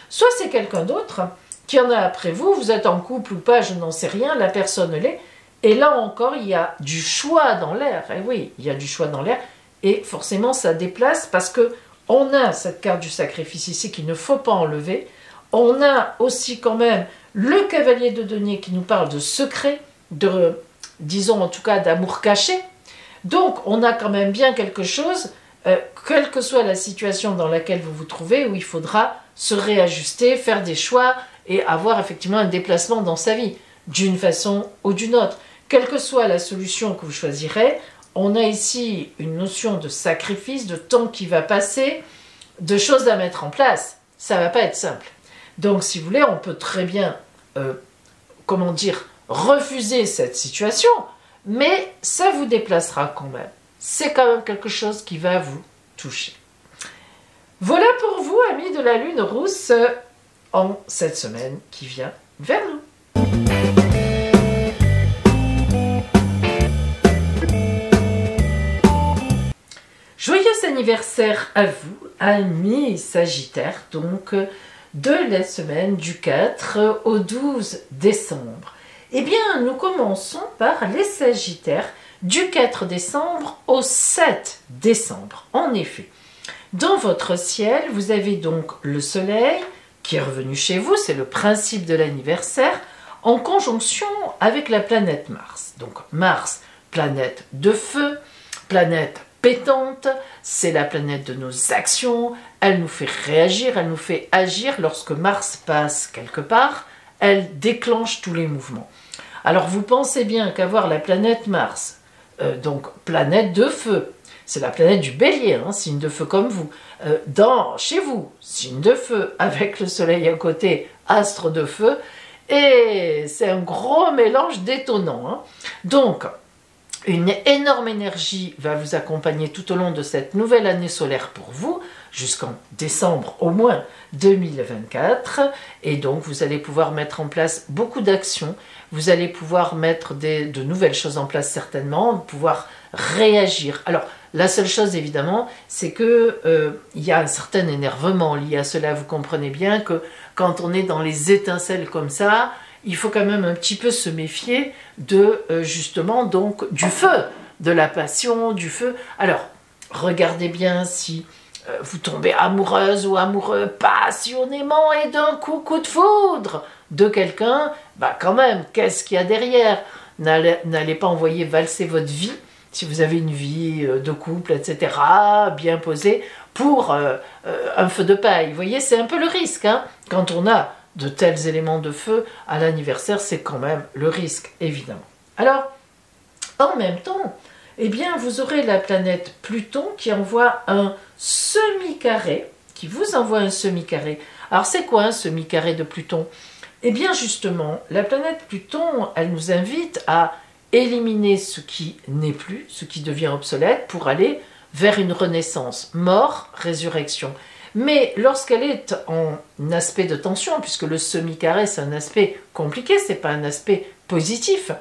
Soit c'est quelqu'un d'autre qui en a après vous, vous êtes en couple ou pas, je n'en sais rien, la personne l'est. Et là encore, il y a du choix dans l'air. Et oui, il y a du choix dans l'air. Et forcément, ça déplace parce que on a cette carte du sacrifice ici qu'il ne faut pas enlever. On a aussi quand même le cavalier de denier qui nous parle de secret, disons en tout cas d'amour caché. Donc, on a quand même bien quelque chose, quelle que soit la situation dans laquelle vous vous trouvez, où il faudra se réajuster, faire des choix et avoir effectivement un déplacement dans sa vie, d'une façon ou d'une autre. Quelle que soit la solution que vous choisirez, on a ici une notion de sacrifice, de temps qui va passer, de choses à mettre en place. Ça ne va pas être simple. Donc, si vous voulez, on peut très bien, refuser cette situation, mais ça vous déplacera quand même. C'est quand même quelque chose qui va vous toucher. Voilà pour vous, amis de la Lune Rousse, en cette semaine qui vient vers nous. Joyeux anniversaire à vous, amis Sagittaires, donc de la semaine du 4 au 12 décembre. Eh bien, nous commençons par les Sagittaires du 4 décembre au 7 décembre. En effet, dans votre ciel, vous avez donc le Soleil qui est revenu chez vous, c'est le principe de l'anniversaire, en conjonction avec la planète Mars. Donc Mars, planète de feu, planète pétante, c'est la planète de nos actions, elle nous fait réagir, elle nous fait agir. Lorsque Mars passe quelque part, elle déclenche tous les mouvements. Alors vous pensez bien qu'avoir la planète Mars, donc planète de feu, c'est la planète du Bélier, hein, signe de feu comme vous, chez vous, signe de feu, avec le Soleil à côté, astre de feu, et c'est un gros mélange détonnant. Hein. Donc, une énorme énergie va vous accompagner tout au long de cette nouvelle année solaire pour vous, jusqu'en décembre au moins 2024. Et donc, vous allez pouvoir mettre en place beaucoup d'actions. Vous allez pouvoir mettre de nouvelles choses en place certainement, pouvoir réagir. Alors, la seule chose évidemment, c'est que il y a un certain énervement lié à cela. Vous comprenez bien que quand on est dans les étincelles comme ça, il faut quand même un petit peu se méfier de justement donc du feu, de la passion, du feu. Alors, regardez bien si vous tombez amoureuse ou amoureux passionnément et d'un coup de foudre de quelqu'un, quand même, qu'est-ce qu'il y a derrière? N'allez pas envoyer valser votre vie, si vous avez une vie de couple, etc., bien posée, pour un feu de paille. Vous voyez, c'est un peu le risque, hein, quand on a de tels éléments de feu à l'anniversaire, c'est quand même le risque, évidemment. Alors, en même temps, eh bien, vous aurez la planète Pluton qui envoie un semi-carré, qui vous envoie un semi-carré. Alors, c'est quoi un semi-carré de Pluton? Eh bien, justement, la planète Pluton, elle nous invite à éliminer ce qui n'est plus, ce qui devient obsolète, pour aller vers une renaissance, mort, résurrection. Mais lorsqu'elle est en aspect de tension, puisque le semi-carré c'est un aspect compliqué, c'est pas un aspect positif,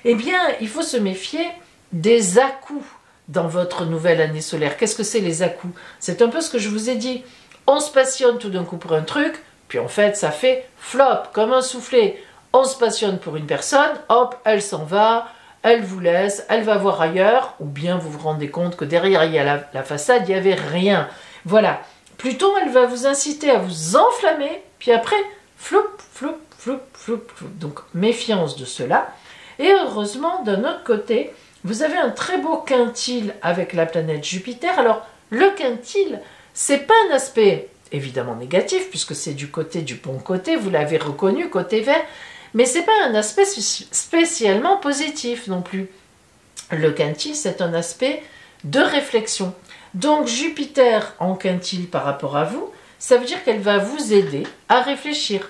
eh bien il faut se méfier des à-coups dans votre nouvelle année solaire. Qu'est-ce que c'est les à-coups? C'est un peu ce que je vous ai dit. On se passionne tout d'un coup pour un truc, puis en fait ça fait flop, comme un soufflé. On se passionne pour une personne, hop, elle s'en va, elle vous laisse, elle va voir ailleurs, ou bien vous vous rendez compte que derrière il y a la façade, il n'y avait rien. Voilà. Plutôt elle va vous inciter à vous enflammer, puis après, floup, floup, floup, floup, floup. Donc méfiance de cela. Et heureusement, d'un autre côté, vous avez un très beau quintile avec la planète Jupiter. Alors, le quintile, c'est pas un aspect évidemment négatif, puisque c'est du côté du bon côté, vous l'avez reconnu, côté vert, mais c'est pas un aspect spécialement positif non plus. Le quintile, c'est un aspect de réflexion. Donc, Jupiter en quintile par rapport à vous, ça veut dire qu'elle va vous aider à réfléchir.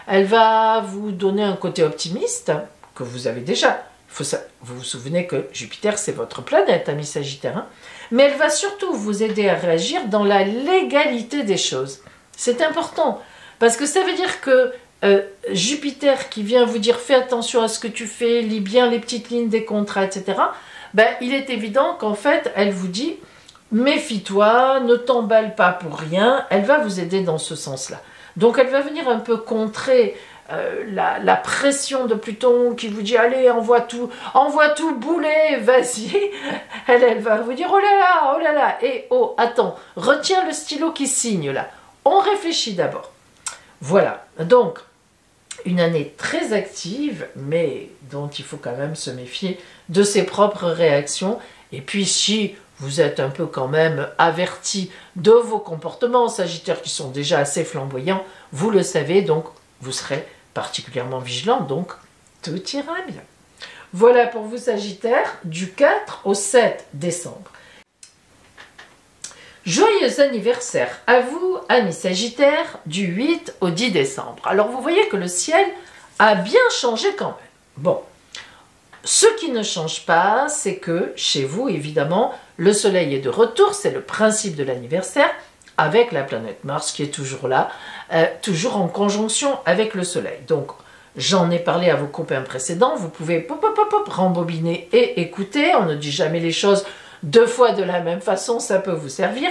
Elle va vous donner un côté optimiste, que vous avez déjà. Vous vous souvenez que Jupiter, c'est votre planète, ami Sagittaire. Hein, mais elle va surtout vous aider à réagir dans la légalité des choses. C'est important, parce que ça veut dire que Jupiter qui vient vous dire « fais attention à ce que tu fais, lis bien les petites lignes des contrats, etc. » Ben, il est évident qu'en fait, elle vous dit « méfie-toi, ne t'emballe pas pour rien », elle va vous aider dans ce sens-là. Donc elle va venir un peu contrer la pression de Pluton qui vous dit allez envoie tout bouler, vas-y. Elle va vous dire oh là là, et oh attends, retiens le stylo qui signe là. On réfléchit d'abord. Voilà, donc une année très active, mais dont il faut quand même se méfier de ses propres réactions. Et puis si vous êtes un peu quand même averti de vos comportements, Sagittaires qui sont déjà assez flamboyants, vous le savez, donc vous serez particulièrement vigilant, donc tout ira bien. Voilà pour vous Sagittaires, du 4 au 7 décembre. Joyeux anniversaire à vous, amis Sagittaires, du 8 au 10 décembre. Alors vous voyez que le ciel a bien changé quand même. Bon, ce qui ne change pas, c'est que chez vous, évidemment, le soleil est de retour, c'est le principe de l'anniversaire, avec la planète Mars qui est toujours là, toujours en conjonction avec le soleil. Donc, j'en ai parlé à vos copains précédents, vous pouvez rembobiner et écouter, on ne dit jamais les choses deux fois de la même façon, ça peut vous servir.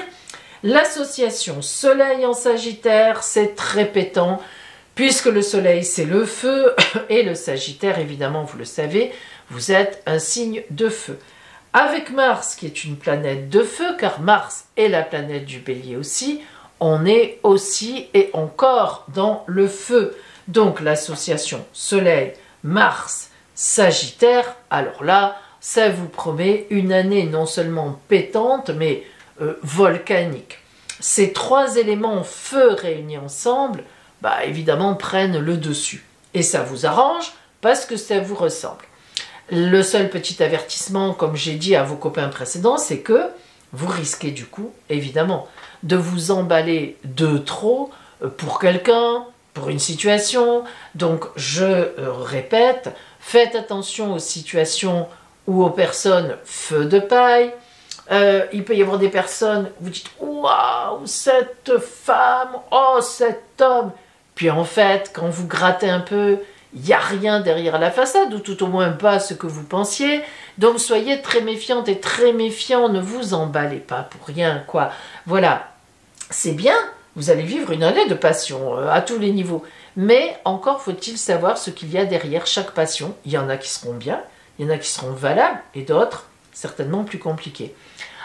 L'association Soleil en Sagittaire, c'est très pétant, puisque le Soleil c'est le feu, et le Sagittaire, évidemment, vous le savez, vous êtes un signe de feu. Avec Mars, qui est une planète de feu, car Mars est la planète du Bélier aussi, on est aussi et encore dans le feu. Donc l'association Soleil, Mars, Sagittaire, alors là, ça vous promet une année non seulement pétante, mais volcanique. Ces trois éléments feu réunis ensemble, bah, évidemment, prennent le dessus. Et ça vous arrange parce que ça vous ressemble. Le seul petit avertissement, comme j'ai dit à vos copains précédents, c'est que vous risquez du coup, évidemment, de vous emballer de trop pour quelqu'un, pour une situation. Donc, je répète, faites attention aux situations ou aux personnes feu de paille. Il peut y avoir des personnes, vous dites « Waouh, cette femme, oh, cet homme !» Puis en fait, quand vous grattez un peu, il n'y a rien derrière la façade, ou tout au moins pas ce que vous pensiez. Donc soyez très méfiante et très méfiant, ne vous emballez pas pour rien, quoi. Voilà, c'est bien, vous allez vivre une année de passion à tous les niveaux. Mais encore faut-il savoir ce qu'il y a derrière chaque passion. Il y en a qui seront bien, il y en a qui seront valables, et d'autres certainement plus compliqués.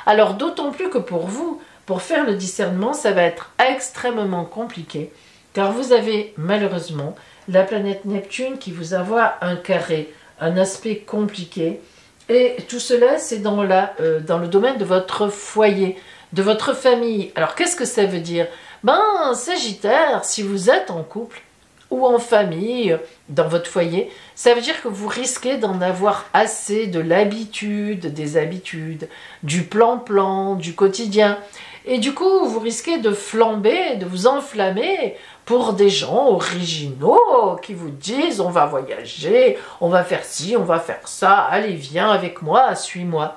Alors d'autant plus que pour vous, pour faire le discernement, ça va être extrêmement compliqué, car vous avez malheureusement la planète Neptune qui vous envoie un carré, un aspect compliqué, et tout cela c'est dans le domaine de votre foyer, de votre famille. Alors qu'est-ce que ça veut dire? Ben, Sagittaire, si vous êtes en couple ou en famille, dans votre foyer, ça veut dire que vous risquez d'en avoir assez de l'habitude, des habitudes, du plan-plan, du quotidien. Et du coup, vous risquez de flamber, de vous enflammer pour des gens originaux qui vous disent « on va voyager, on va faire ci, on va faire ça, allez viens avec moi, suis-moi ».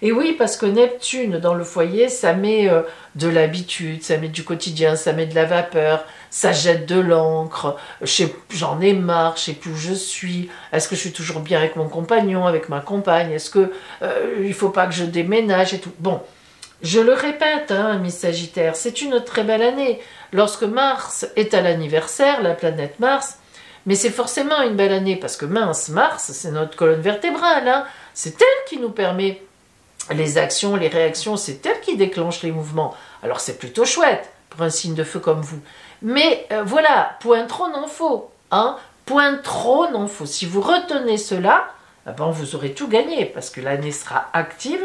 Et oui, parce que Neptune dans le foyer, ça met de l'habitude, ça met du quotidien, ça met de la vapeur, ça jette de l'encre, j'en ai marre, je sais plus où je suis, est-ce que je suis toujours bien avec mon compagnon, avec ma compagne, est-ce que il faut pas que je déménage et tout. Bon, je le répète, hein, Miss Sagittaire, c'est une très belle année. Lorsque Mars est à l'anniversaire, la planète Mars, mais c'est forcément une belle année, parce que Mars, c'est notre colonne vertébrale, hein, c'est elle qui nous permet les actions, les réactions, c'est elle qui déclenche les mouvements. Alors c'est plutôt chouette pour un signe de feu comme vous. Mais voilà, point trop n'en faut. Hein, point trop n'en faut. Si vous retenez cela, eh ben, vous aurez tout gagné parce que l'année sera active.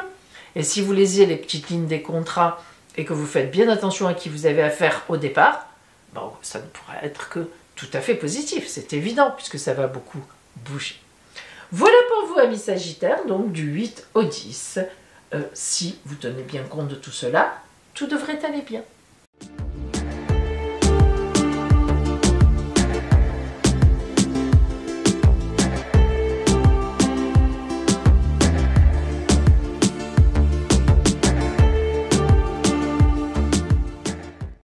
Et si vous lisez les petites lignes des contrats et que vous faites bien attention à qui vous avez affaire au départ, bon, ça ne pourra être que tout à fait positif. C'est évident puisque ça va beaucoup bouger. Voilà pour vous, amis Sagittaires, donc du 8 au 10. Si vous tenez bien compte de tout cela, tout devrait aller bien.